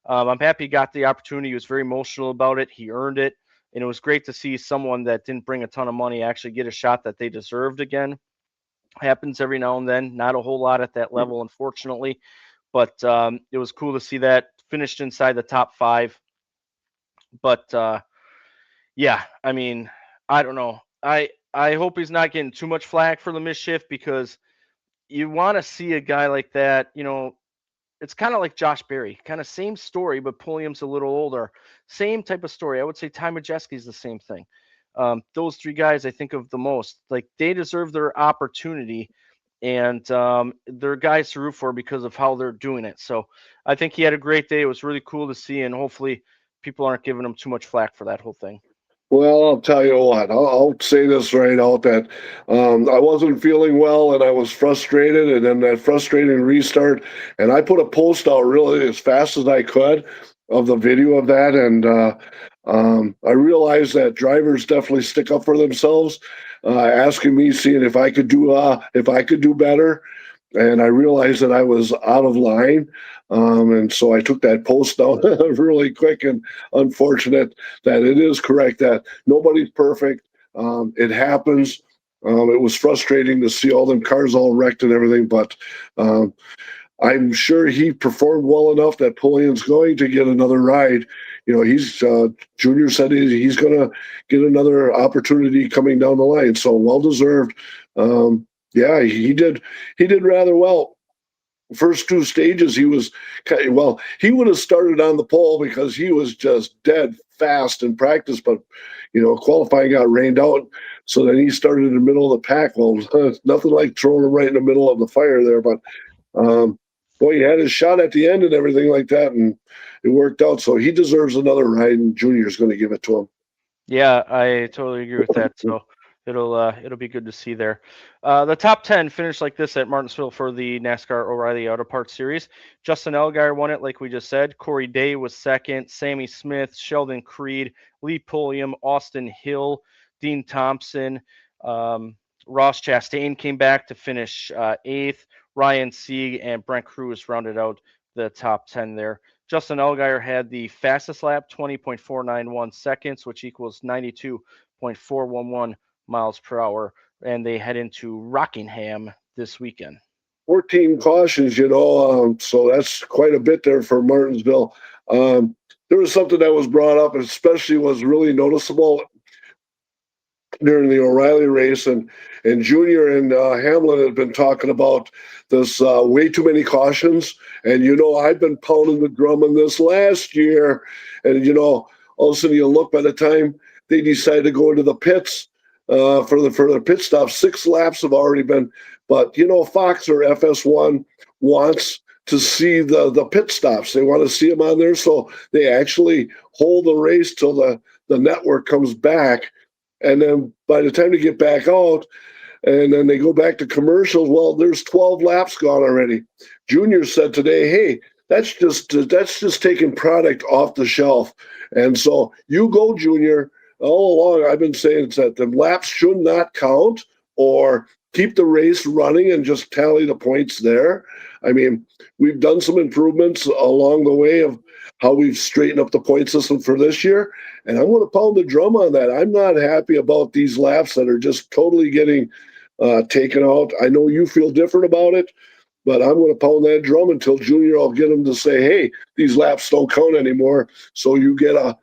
I'm happy he got the opportunity. He was very emotional about it. He earned it, and it was great to see someone that didn't bring a ton of money actually get a shot that they deserved again. Happens every now and then, not a whole lot at that level, unfortunately. But it was cool to see that finished inside the top 5. But yeah, I mean, I don't know. I hope he's not getting too much flack for the misshift, because you want to see a guy like that. It's kind of like Josh Berry, kind of same story, but Pulliam's a little older. Same type of story. I would say Ty Majeski's the same thing. Those 3 guys I think of the most. Like, they deserve their opportunity. And they're guys to root for because of how they're doing it. So I think he had a great day. It was really cool to see, and hopefully people aren't giving him too much flack for that whole thing. Well, I'll tell you what. I'll say this right out, that I wasn't feeling well, and I was frustrated, and then that frustrating restart, and I put a post out really as fast as I could of the video of that, and I realized that drivers definitely stick up for themselves, asking me, seeing if I could do better, and I realized that I was out of line, and so I took that post down really quick. And unfortunate that it is correct that nobody's perfect. It happens. It was frustrating to see all them cars all wrecked and everything, but I'm sure he performed well enough that Pulliam's going to get another ride. He's Junior said he's going to get another opportunity coming down the line. So well deserved. Yeah, he did rather well. first two stages, he was he would have started on the pole because he was just dead fast in practice, but qualifying got rained out. So then he started in the middle of the pack. Well, nothing like throwing him right in the middle of the fire there, but boy, he had his shot at the end and everything like that, and it worked out. So he deserves another ride, and Junior's going to give it to him. Yeah, I totally agree with that. So it'll be good to see there. The top 10 finished like this at Martinsville for the NASCAR O'Reilly Auto Parts Series. Justin Allgaier won it, like we just said. Corey Day was second. Sammy Smith, Sheldon Creed, Lee Pulliam, Austin Hill, Dean Thompson, Ross Chastain came back to finish eighth. Ryan Sieg and Brent Cruz rounded out the top 10 there. Justin Allgaier had the fastest lap, 20.491 seconds, which equals 92.411 miles per hour. And they head into Rockingham this weekend. 14 cautions, so that's quite a bit there for Martinsville. There was something that was brought up, especially was really noticeable during the O'Reilly race, and Junior and Hamlin had been talking about this way too many cautions. And I've been pounding the drum on this last year, and all of a sudden you look, by the time they decide to go into the pits for the pit stop, 6 laps have already been. But Fox or FS1 wants to see the pit stops. They want to see them on there, so they actually hold the race till the network comes back. And then by the time they get back out and then they go back to commercials, well, there's 12 laps gone already. Junior said today, hey, that's just taking product off the shelf. And so you go, Junior. All along, I've been saying that the laps should not count, or keep the race running and just tally the points there. I mean, we've done some improvements along the way of how we've straightened up the point system for this year. And I'm going to pound the drum on that. I'm not happy about these laps that are just totally getting taken out. I know you feel different about it, but I'm going to pound that drum until Junior, I'll get him to say, hey, these laps don't count anymore. So you get a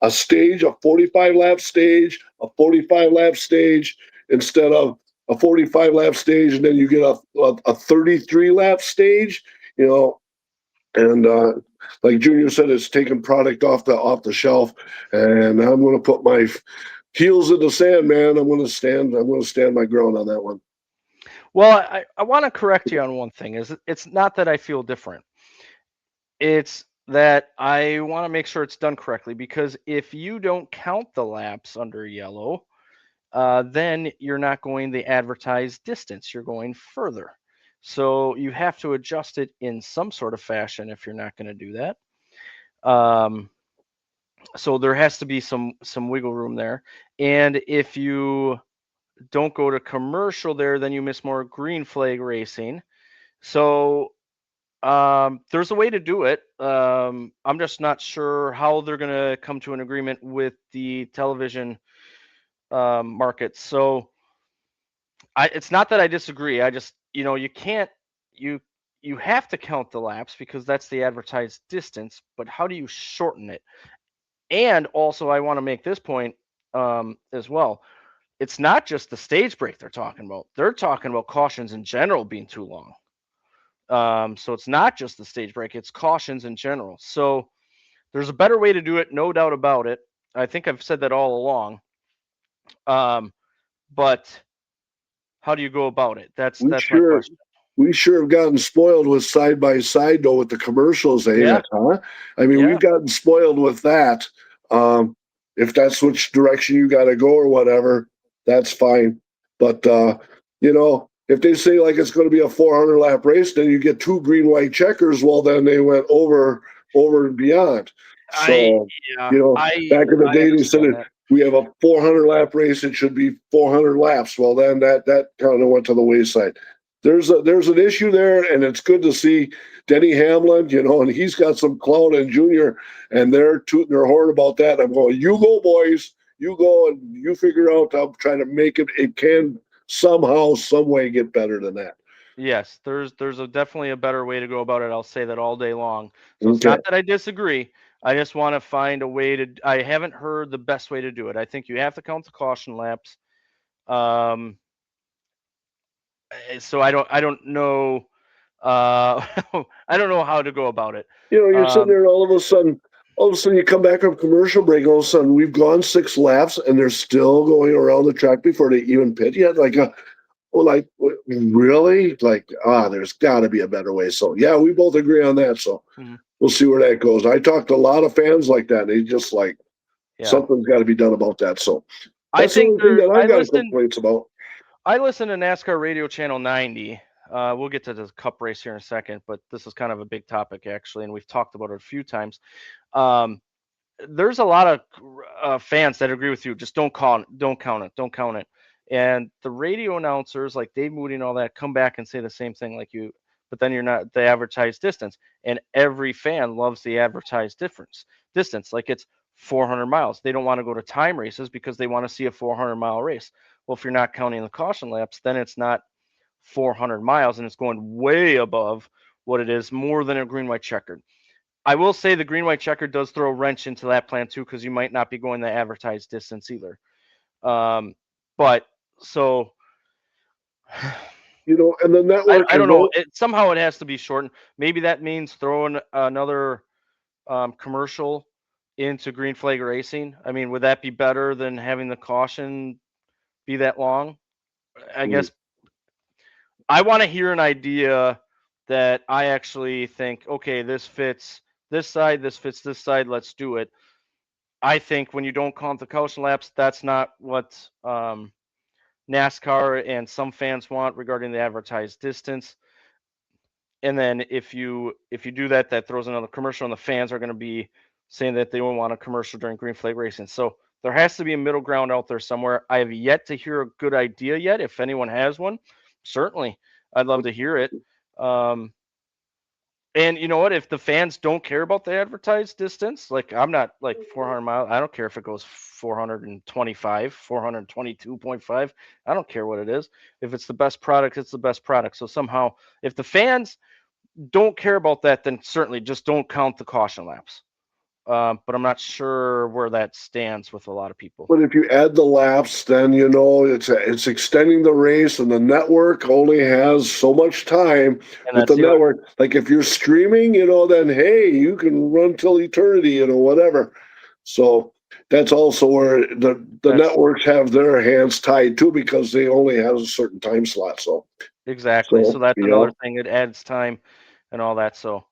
stage, a 45-lap stage, a 45-lap stage, instead of a 45-lap stage, and then you get a 33-lap stage, and like Junior said, it's taking product off the shelf, and I'm going to put my heels in the sand, man. I'm going to stand my ground on that one. Well, I want to correct you on one thing. It's not that I feel different. It's that I want to make sure it's done correctly, because if you don't count the laps under yellow, then you're not going the advertised distance. You're going further. So you have to adjust it in some sort of fashion if you're not going to do that. So there has to be some wiggle room there. And if you don't go to commercial there, then you miss more green flag racing. So there's a way to do it. I'm just not sure how they're going to come to an agreement with the television market. So it's not that I disagree. I just, you can't, you have to count the laps because that's the advertised distance, but how do you shorten it? And also I want to make this point as well. It's not just the stage break they're talking about. They're talking about cautions in general being too long. So it's not just the stage break, it's cautions in general. So there's a better way to do it, no doubt about it. I think I've said that all along. But how do you go about it? That's my question. We sure have gotten spoiled with side by side though with the commercials, Yeah. Huh? I mean, we've gotten spoiled with that. If that's which direction you got to go or whatever, that's fine. But if they say like it's going to be a 400-lap race, then you get 2 green-white checkers. Well, then they went over and beyond. So back in the day, they said we have a 400-lap race, it should be 400 laps. Well, then that kind of went to the wayside. There's an issue there, and it's good to see Denny Hamlin, and he's got some clout in Junior, and they're tooting their horn about that. I'm going, you go, boys, you go, and you figure out. I'm trying to make it. It can somehow, some way get better than that. Yes, there's definitely a better way to go about it. I'll say that all day long. So it's not that I disagree. I just want to find a way to. I haven't heard the best way to do it. I think you have to count the caution laps. So I don't know I don't know how to go about it. You're sitting there, and all of a sudden, you come back from commercial break. All of a sudden, we've gone 6 laps, and they're still going around the track before they even pit yet. Really? There's got to be a better way. So yeah, we both agree on that. So we'll see where that goes. I talked to a lot of fans like that. They just something's got to be done about that. So that's the only thing that I've got complaints about. I listen to NASCAR Radio Channel 90. We'll get to the Cup race here in a second, but this is kind of a big topic actually, and we've talked about it a few times. There's a lot of fans that agree with you. Just don't count it. And the radio announcers like Dave Moody and all that come back and say the same thing like you, but then you're not the advertised distance. And every fan loves the advertised distance. Like it's 400 miles. They don't want to go to time races because they want to see a 400-mile race. Well, if you're not counting the caution laps, then it's not 400 miles and it's going way above what it is, more than a green, white checkered. I will say the green, white checkered does throw a wrench into that plan too, because you might not be going the advertised distance either. But so, and the network. I don't know. Somehow it has to be shortened. Maybe that means throwing another commercial into green flag racing. I mean, would that be better than having the caution be that long? I guess I want to hear an idea that I actually think, okay, this fits this side, this fits this side, let's do it. I think when you don't count the caution laps, that's not what NASCAR and some fans want regarding the advertised distance. And then if you do that, that throws another commercial, and the fans are going to be saying that they don't want a commercial during green flag racing. So there has to be a middle ground out there somewhere. I have yet to hear a good idea yet. If anyone has one, certainly I'd love to hear it. And you know what? If the fans don't care about the advertised distance, like I'm not like 400 miles. I don't care if it goes 425, 422.5. I don't care what it is. If it's the best product, it's the best product. So somehow, if the fans don't care about that, then certainly just don't count the caution laps. But I'm not sure where that stands with a lot of people. But if you add the laps, then it's extending the race, and the network only has so much time with the network. Like if you're streaming, then hey, you can run till eternity, whatever. So that's also where the networks have their hands tied too, because they only have a certain time slot. So exactly. So that's another thing. It adds time and all that. So.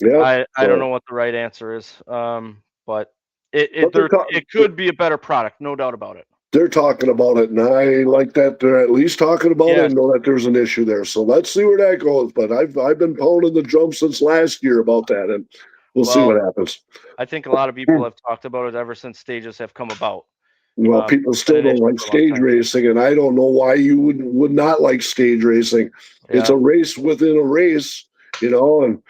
Yeah, I don't know what the right answer is, but it could be a better product, no doubt about it. They're talking about it, and I like that they're at least talking about it and know that there's an issue there. So let's see where that goes. But I've been pounding the drum since last year about that, and we'll see what happens. I think a lot of people have talked about it ever since stages have come about. Well, people still don't like stage racing, and I don't know why you would not like stage racing. Yeah. It's a race within a race, and.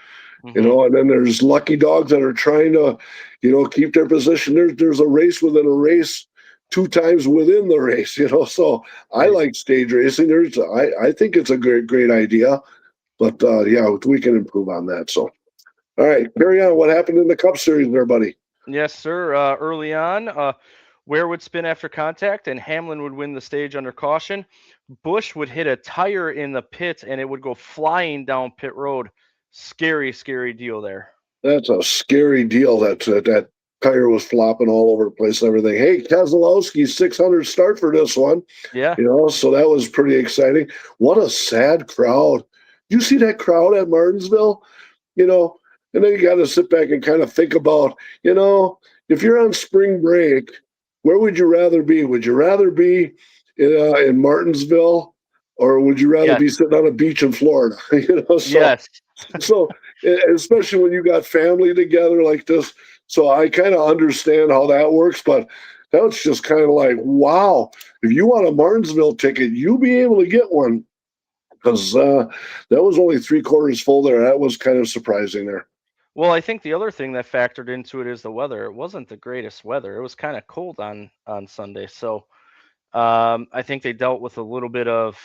And then there's lucky dogs that are trying to, keep their position. There's a race within a race, 2 times within the race, So I like stage racing. I think it's a great idea, but we can improve on that. So, all right, carry on. What happened in the Cup Series there, buddy? Yes, sir. Early on, Ware would spin after contact, and Hamlin would win the stage under caution. Busch would hit a tire in the pit, and it would go flying down pit road. Scary deal there. That's a scary deal. That tire was flopping all over the place and everything. Hey, Keselowski's 600 start for this one. Yeah. So that was pretty exciting. What a sad crowd. You see that crowd at Martinsville? And then you got to sit back and kind of think about, if you're on spring break, where would you rather be? Would you rather be in Martinsville, or would you rather be sitting on a beach in Florida? Yes. So, especially when you got family together like this. So I kind of understand how that works, but that's just kind of like, wow, if you want a Martinsville ticket, you'll be able to get one, because that was only 3/4 full there. That was kind of surprising there. Well, I think the other thing that factored into it is the weather. It wasn't the greatest weather. It was kind of cold on Sunday. So I think they dealt with a little bit of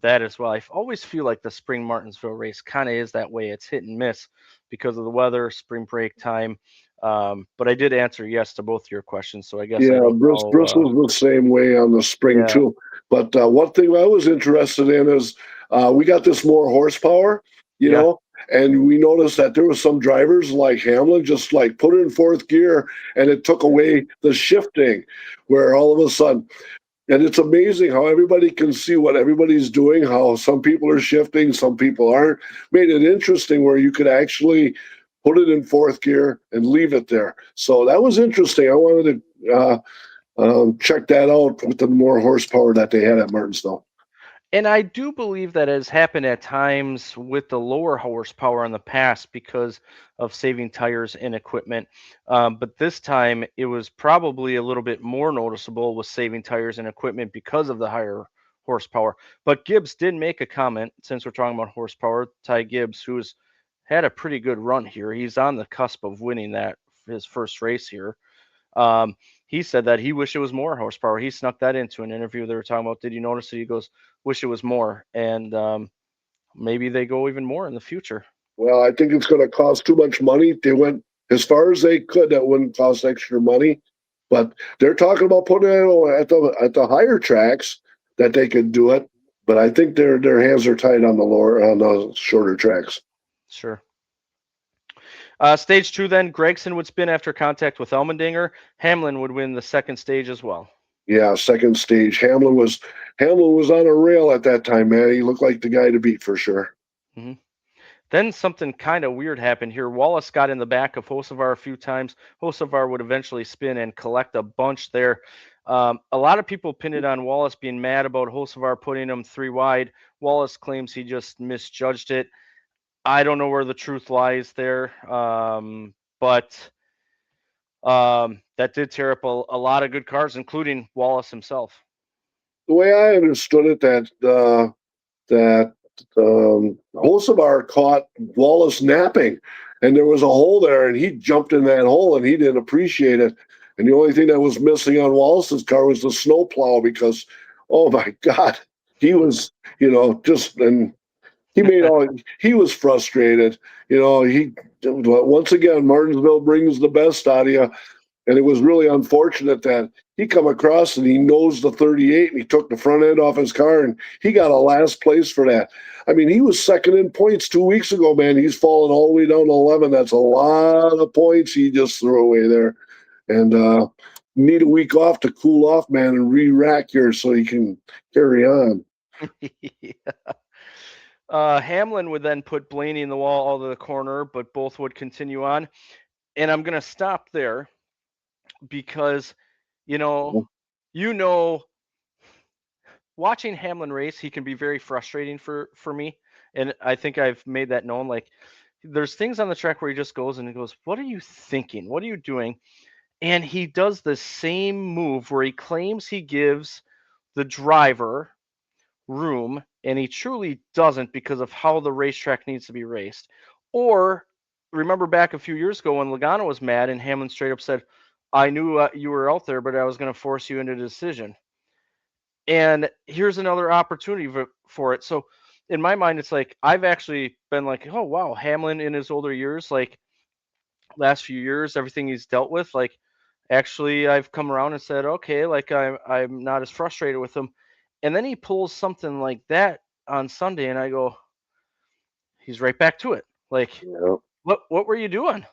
that as well. I always feel like the spring Martinsville race kind of is that way. It's hit and miss because of the weather, spring break time. But I did answer yes to both your questions. So I guess Bruce was the same way on the spring too. But one thing I was interested in is we got this more horsepower. you Yeah. know. And we noticed that there was some drivers like Hamlin just like put it in fourth gear, and it took away the shifting, where all of a sudden, and it's amazing how everybody can see what everybody's doing, how some people are shifting, some people aren't. Made it interesting where you could actually put it in fourth gear and leave it there. So that was interesting. I wanted to check that out with the more horsepower that they had at Martinsville. And I do believe that has happened at times with the lower horsepower in the past because of saving tires and equipment. But this time it was probably a little bit more noticeable with saving tires and equipment because of the higher horsepower. But Gibbs did make a comment, since we're talking about horsepower. Ty Gibbs, who's had a pretty good run here, he's on the cusp of winning that his first race here. He said that he wished it was more horsepower. He snuck that into an interview. They were talking about, did you notice it? He goes, wish it was more. And maybe they go even more in the future. Well, I think it's going to cost too much money. They went as far as they could. That wouldn't cost extra money, but they're talking about putting it at the higher tracks that they could do it. But I think their hands are tied on the shorter tracks. Sure. Stage 2 then, Gregson would spin after contact with Allmendinger. Hamlin would win the second stage as well. Yeah, second stage. Hamlin was on a rail at that time, man. He looked like the guy to beat for sure. Mm-hmm. Then something kind of weird happened here. Wallace got in the back of Hocevar a few times. Hocevar would eventually spin and collect a bunch there. A lot of people pinned it on Wallace being mad about Hocevar putting him 3 wide. Wallace claims he just misjudged it. I don't know where the truth lies there, but that did tear up a lot of good cars, including Wallace himself. The way I understood it, that Hocevar caught Wallace napping, and there was a hole there, and he jumped in that hole, and he didn't appreciate it. And the only thing that was missing on Wallace's car was the snowplow, because, oh my God, he was, and he was frustrated. Once again, Martinsville brings the best out of you. And it was really unfortunate that he come across and he nosed the 38 and he took the front end off his car, and he got a last place for that. I mean, he was second in points 2 weeks ago, man. He's fallen all the way down to 11. That's a lot of points he just threw away there. And need a week off to cool off, man, and re-rack here so he can carry on. Yeah. Hamlin would then put Blaney in the wall out of the corner, but both would continue on. And I'm going to stop there because, watching Hamlin race, he can be very frustrating for me. And I think I've made that known. Like, there's things on the track where he just goes and he goes, what are you thinking? What are you doing? And he does the same move where he claims he gives the driver room, and he truly doesn't because of how the racetrack needs to be raced. Or remember back a few years ago when Logano was mad and Hamlin straight up said, I knew you were out there, but I was going to force you into a decision. And here's another opportunity for it. So in my mind, it's like, I've actually been like, oh, wow, Hamlin in his older years, like last few years, everything he's dealt with, like, actually I've come around and said, okay, like I'm not as frustrated with him. And then he pulls something like that on Sunday, and I go, he's right back to it. Like, what were you doing?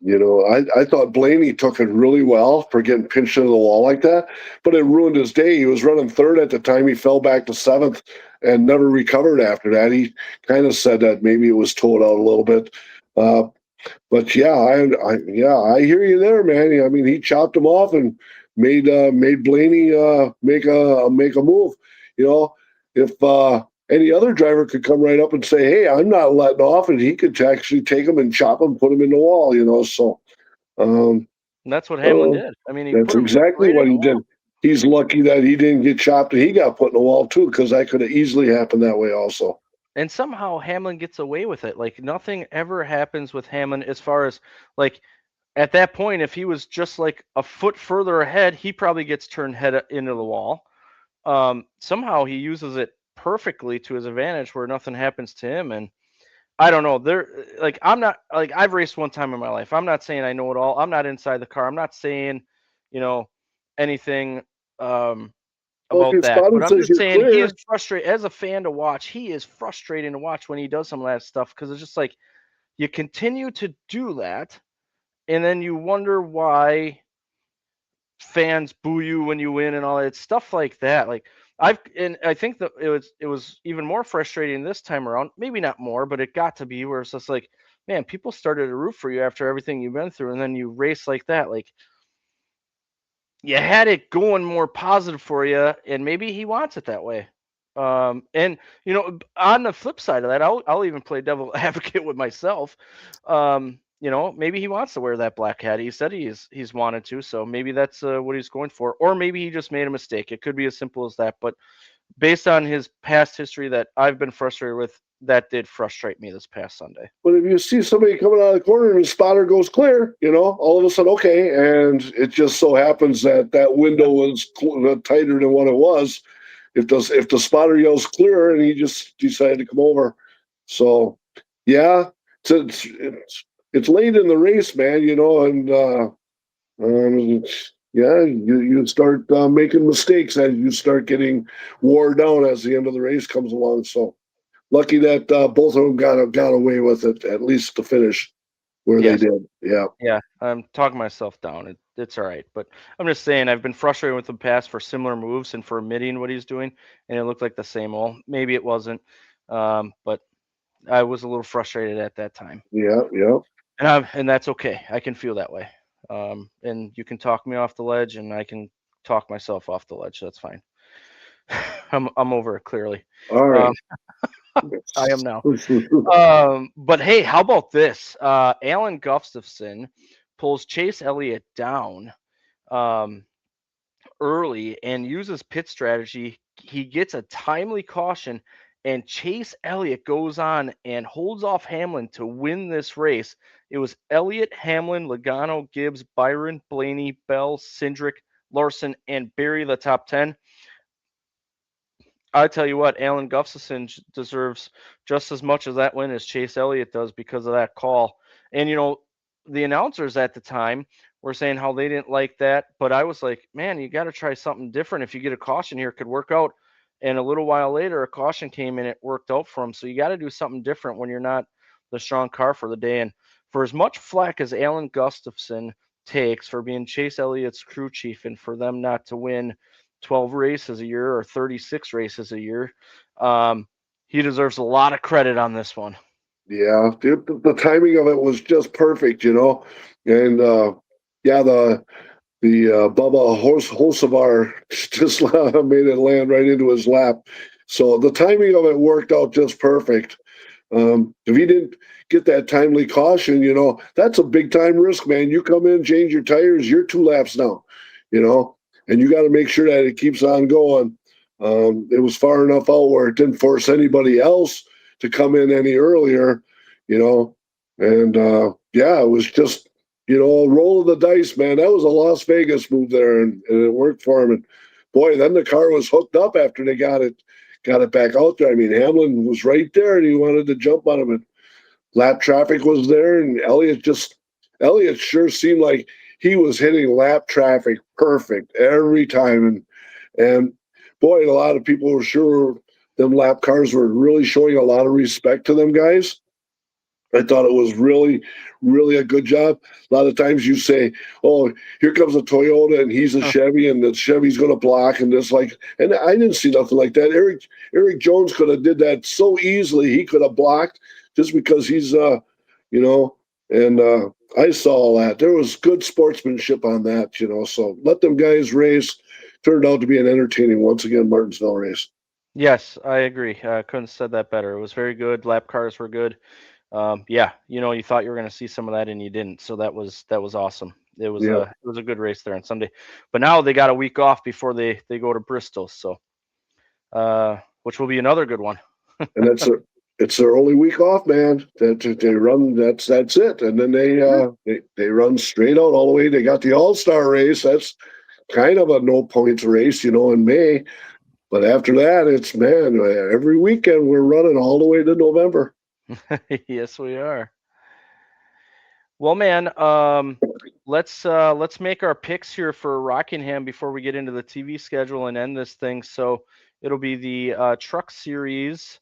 I thought Blaney took it really well for getting pinched into the wall like that, but it ruined his day. He was running third at the time. He fell back to seventh and never recovered after that. He kind of said that maybe it was towed out a little bit. But yeah, I hear you there, man. I mean, he chopped him off and made Blaney make a move. If any other driver could come right up and say, "Hey, I'm not letting off," and he could actually take him and chop him, put him in the wall. So and that's what Hamlin did. I mean, that's exactly what he did. He's lucky that he didn't get chopped and he got put in the wall too, because that could have easily happened that way also. And somehow Hamlin gets away with it. Like, nothing ever happens with Hamlin as far as, like, at that point, if he was just like a foot further ahead, he probably gets turned head into the wall. Somehow he uses it perfectly to his advantage where nothing happens to him. And I don't know. I'm not, like, I've raced one time in my life. I'm not saying I know it all. I'm not inside the car. I'm not saying, anything Well, if your about that. spotter But I'm says just you're saying he is clear, frustrated as a fan to watch. He is frustrating to watch when he does some of that stuff because it's just like you continue to do that, and then you wonder why fans boo you when you win and all that stuff like that. Like I think that it was even more frustrating this time around. Maybe not more, but it got to be where it's just like, man, people started to root for you after everything you've been through, and then you race like that. Like you had it going more positive for you, and maybe he wants it that way. And on the flip side of that, I'll even play devil advocate with myself. Maybe he wants to wear that black hat. He said he's wanted to, so maybe that's what he's going for, or maybe he just made a mistake. It could be as simple as that. But based on his past history that I've been frustrated with, that did frustrate me this past Sunday. but if you see somebody coming out of the corner and the spotter goes clear, all of a sudden, okay, and it just so happens that window was tighter than what it was. If the spotter yells clear and he just decided to come over, so yeah, it's late in the race, man, and yeah, you start making mistakes as you start getting wore down as the end of the race comes along. So lucky that both of them got away with it, at least to finish where they Yes. did. Yeah. Yeah, I'm talking myself down. It's all right, but I'm just saying I've been frustrated with the past for similar moves and for admitting what he's doing, and it looked like the same old. Maybe it wasn't, but I was a little frustrated at that time, Yeah. Yeah. and that's okay. I can feel that way, and you can talk me off the ledge, and I can talk myself off the ledge. That's fine. I'm over it clearly. All Um, right. I am now. But hey, how about this? Alan Gustafson pulls Chase Elliott down early and uses pit strategy. He gets a timely caution, and Chase Elliott goes on and holds off Hamlin to win this race. It was Elliott, Hamlin, Logano, Gibbs, Byron, Blaney, Bell, Cindric, Larson, and Barry, the top 10. I tell you what, Alan Gustafson deserves just as much of that win as Chase Elliott does because of that call. And the announcers at the time were saying how they didn't like that, but I was like, man, you got to try something different. If you get a caution here, it could work out. And a little while later, a caution came and it worked out for him. So you got to do something different when you're not the strong car for the day. And for as much flack as Alan Gustafson takes for being Chase Elliott's crew chief and for them not to win 12 races a year or 36 races a year, he deserves a lot of credit on this one. Yeah, the timing of it was just perfect, and yeah, the Bubba Hocevar just made it land right into his lap. So the timing of it worked out just perfect. If he didn't get that timely caution, that's a big time risk, man. You come in, change your tires, you're 2 laps down, and you got to make sure that it keeps on going. It was far enough out where it didn't force anybody else to come in any earlier, and yeah, it was just, a roll of the dice, man. That was a Las Vegas move there, and it worked for him. And boy, then the car was hooked up after they got it back out there. I mean, Hamlin was right there, and he wanted to jump on him, and lap traffic was there, and Elliott sure seemed like he was hitting lap traffic perfect every time, and boy, a lot of people were sure them lap cars were really showing a lot of respect to them guys. I thought it was really, really a good job. A lot of times you say, "Oh, here comes a Toyota, and he's a Chevy, and the Chevy's going to block," and and I didn't see nothing like that. Eric Jones could have did that so easily. He could have blocked just because he's, and I saw all that. There was good sportsmanship on that, So let them guys race. Turned out to be an entertaining, once again, Martinsville race. Yes, I agree. I couldn't have said that better. It was very good. Lap cars were good. Yeah, you thought you were going to see some of that and you didn't. So that was awesome. It was a good race there on Sunday. But now they got a week off before they go to Bristol. So which will be another good one. And it's their only week off, man. That they run. That's it. And then they run straight out all the way. They got the All-Star race. That's kind of a no points race, in May. But after that, it's, man, every weekend we're running all the way to November. Yes, we are. Well, man, let's make our picks here for Rockingham before we get into the TV schedule and end this thing. So it'll be the Truck Series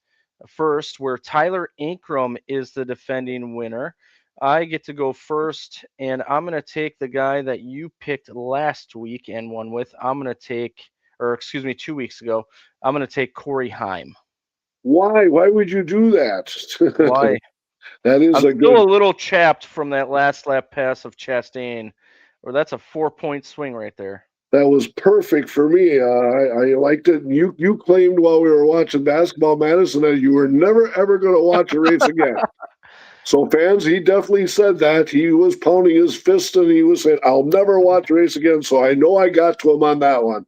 first, where Tyler Ankrum is the defending winner. I get to go first, and I'm going to take the guy that you picked last week and won with. I'm going to take, or excuse me, 2 weeks ago, I'm going to take Corey Heim. Why? Why would you do that? Why? That is I'm a still good. a little chapped from that last lap pass of Chastain, or that's a 4-point swing right there. That was perfect for me. I liked it. You claimed while we were watching Basketball Madison that you were never ever going to watch a race again. So fans, he definitely said that. He was pounding his fist and he was saying, "I'll never watch a race again." So I know I got to him on that one.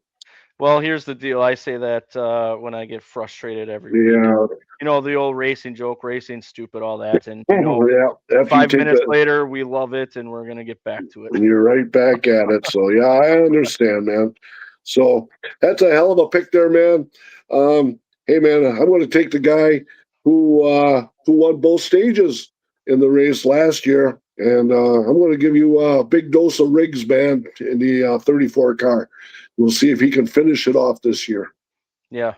Well, here's the deal. I say that when I get frustrated every week. Yeah. You know, the old racing joke, racing stupid, all that. And, Yeah. After 5 you take minutes that, later, we love it, and we're going to get back to it. you're right back at it. So, yeah, I understand, man. So that's a hell of a pick there, man. Hey, man, I'm going to take the guy who won both stages in the race last year, and I'm going to give you a big dose of Riggs, man, in the 34 car. We'll see if he can finish it off this year. Yeah.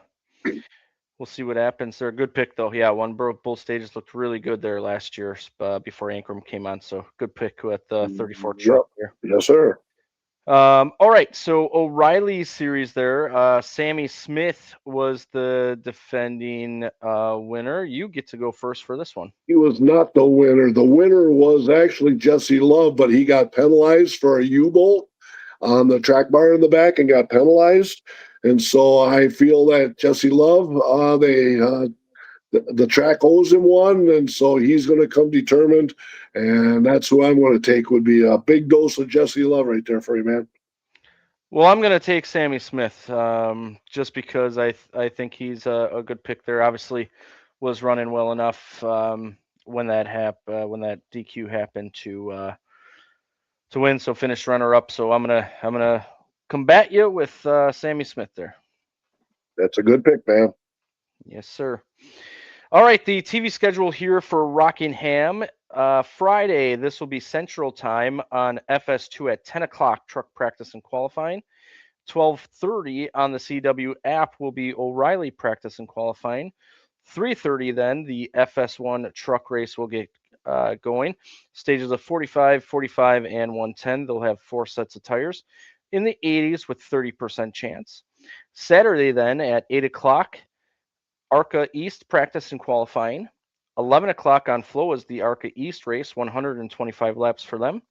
We'll see what happens. They're a good pick, though. Yeah, both stages looked really good there last year before Ankrum came on. So good pick with the 34 truck there. Yes, sir. All right, so O'Reilly series there. Sammy Smith was the defending winner. You get to go first for this one. He was not the winner. The winner was actually Jesse Love, but he got penalized for a U-bolt on the track bar in the back and got penalized. And so I feel that Jesse Love, the track owes him one, and so he's going to come determined. And that's who I'm going to take. Would be a big dose of Jesse Love right there for you, man. Well, I'm going to take Sammy Smith just because I think he's a good pick there. Obviously, was running well enough when that DQ happened to win. So finished runner up. So I'm gonna combat you with Sammy Smith there. That's a good pick, man. Yes, sir. All right, the TV schedule here for Rockingham. Friday, this will be Central Time on FS2 at 10 o'clock, truck practice and qualifying. 12:30 on the CW app will be O'Reilly practice and qualifying. 3:30 then, the FS1 truck race will get going. Stages of 45, 45, and 110. They'll have 4 sets of tires in the 80s with 30% chance. Saturday then at 8 o'clock, ARCA East practice and qualifying. 11 o'clock on Flow is the ARCA East race, 125 laps for them.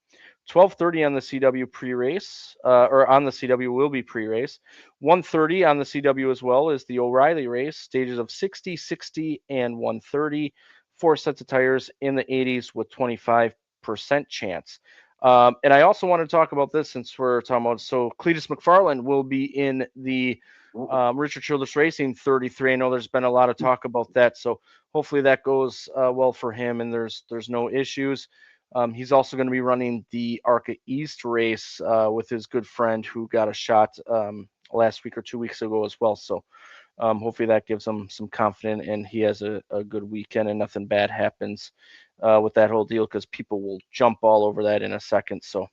12:30 on the CW pre-race, or on the CW will be pre-race. 1:30 on the CW as well is the O'Reilly race, stages of 60, 60, and 130. 4 sets of tires in the 80s with 25% chance. And I also want to talk about this since we're talking about, so Cletus McFarland will be in the Richard Childress Racing 33. I know there's been a lot of talk about that, so hopefully that goes well for him and there's no issues. He's also going to be running the ARCA East race with his good friend who got a shot last week or 2 weeks ago as well. So hopefully that gives him some confidence and he has a good weekend and nothing bad happens with that whole deal, because people will jump all over that in a second. So,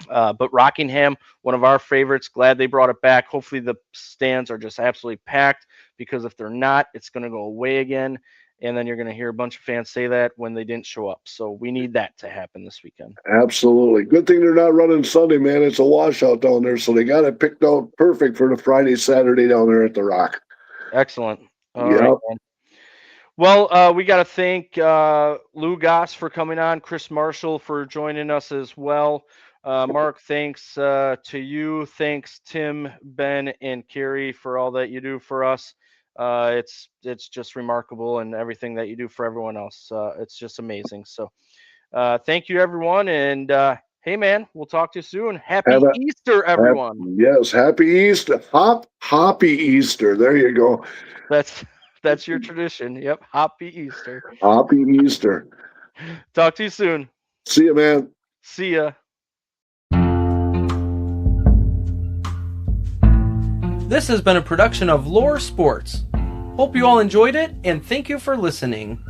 but Rockingham, one of our favorites, glad they brought it back. Hopefully the stands are just absolutely packed, because if they're not, it's going to go away again. And then you're going to hear a bunch of fans say that when they didn't show up. So we need that to happen this weekend. Absolutely. Good thing they're not running Sunday, man. It's a washout down there. So they got it picked out perfect for the Friday, Saturday down there at the Rock. Excellent. All right, man. Well, we got to thank Lou Goss for coming on, Chris Marshall for joining us as well. Mark, thanks to you. Thanks, Tim, Ben, and Carrie for all that you do for us. It's just remarkable, and everything that you do for everyone else. It's just amazing. So thank you, everyone. And hey, man, we'll talk to you soon. Happy Easter, everyone. Yes, happy Easter. Happy Easter. There you go. That's your tradition. Yep. Happy Easter. Happy Easter. Talk to you soon. See you, man. See ya. This has been a production of Lore Sports. Hope you all enjoyed it, and thank you for listening.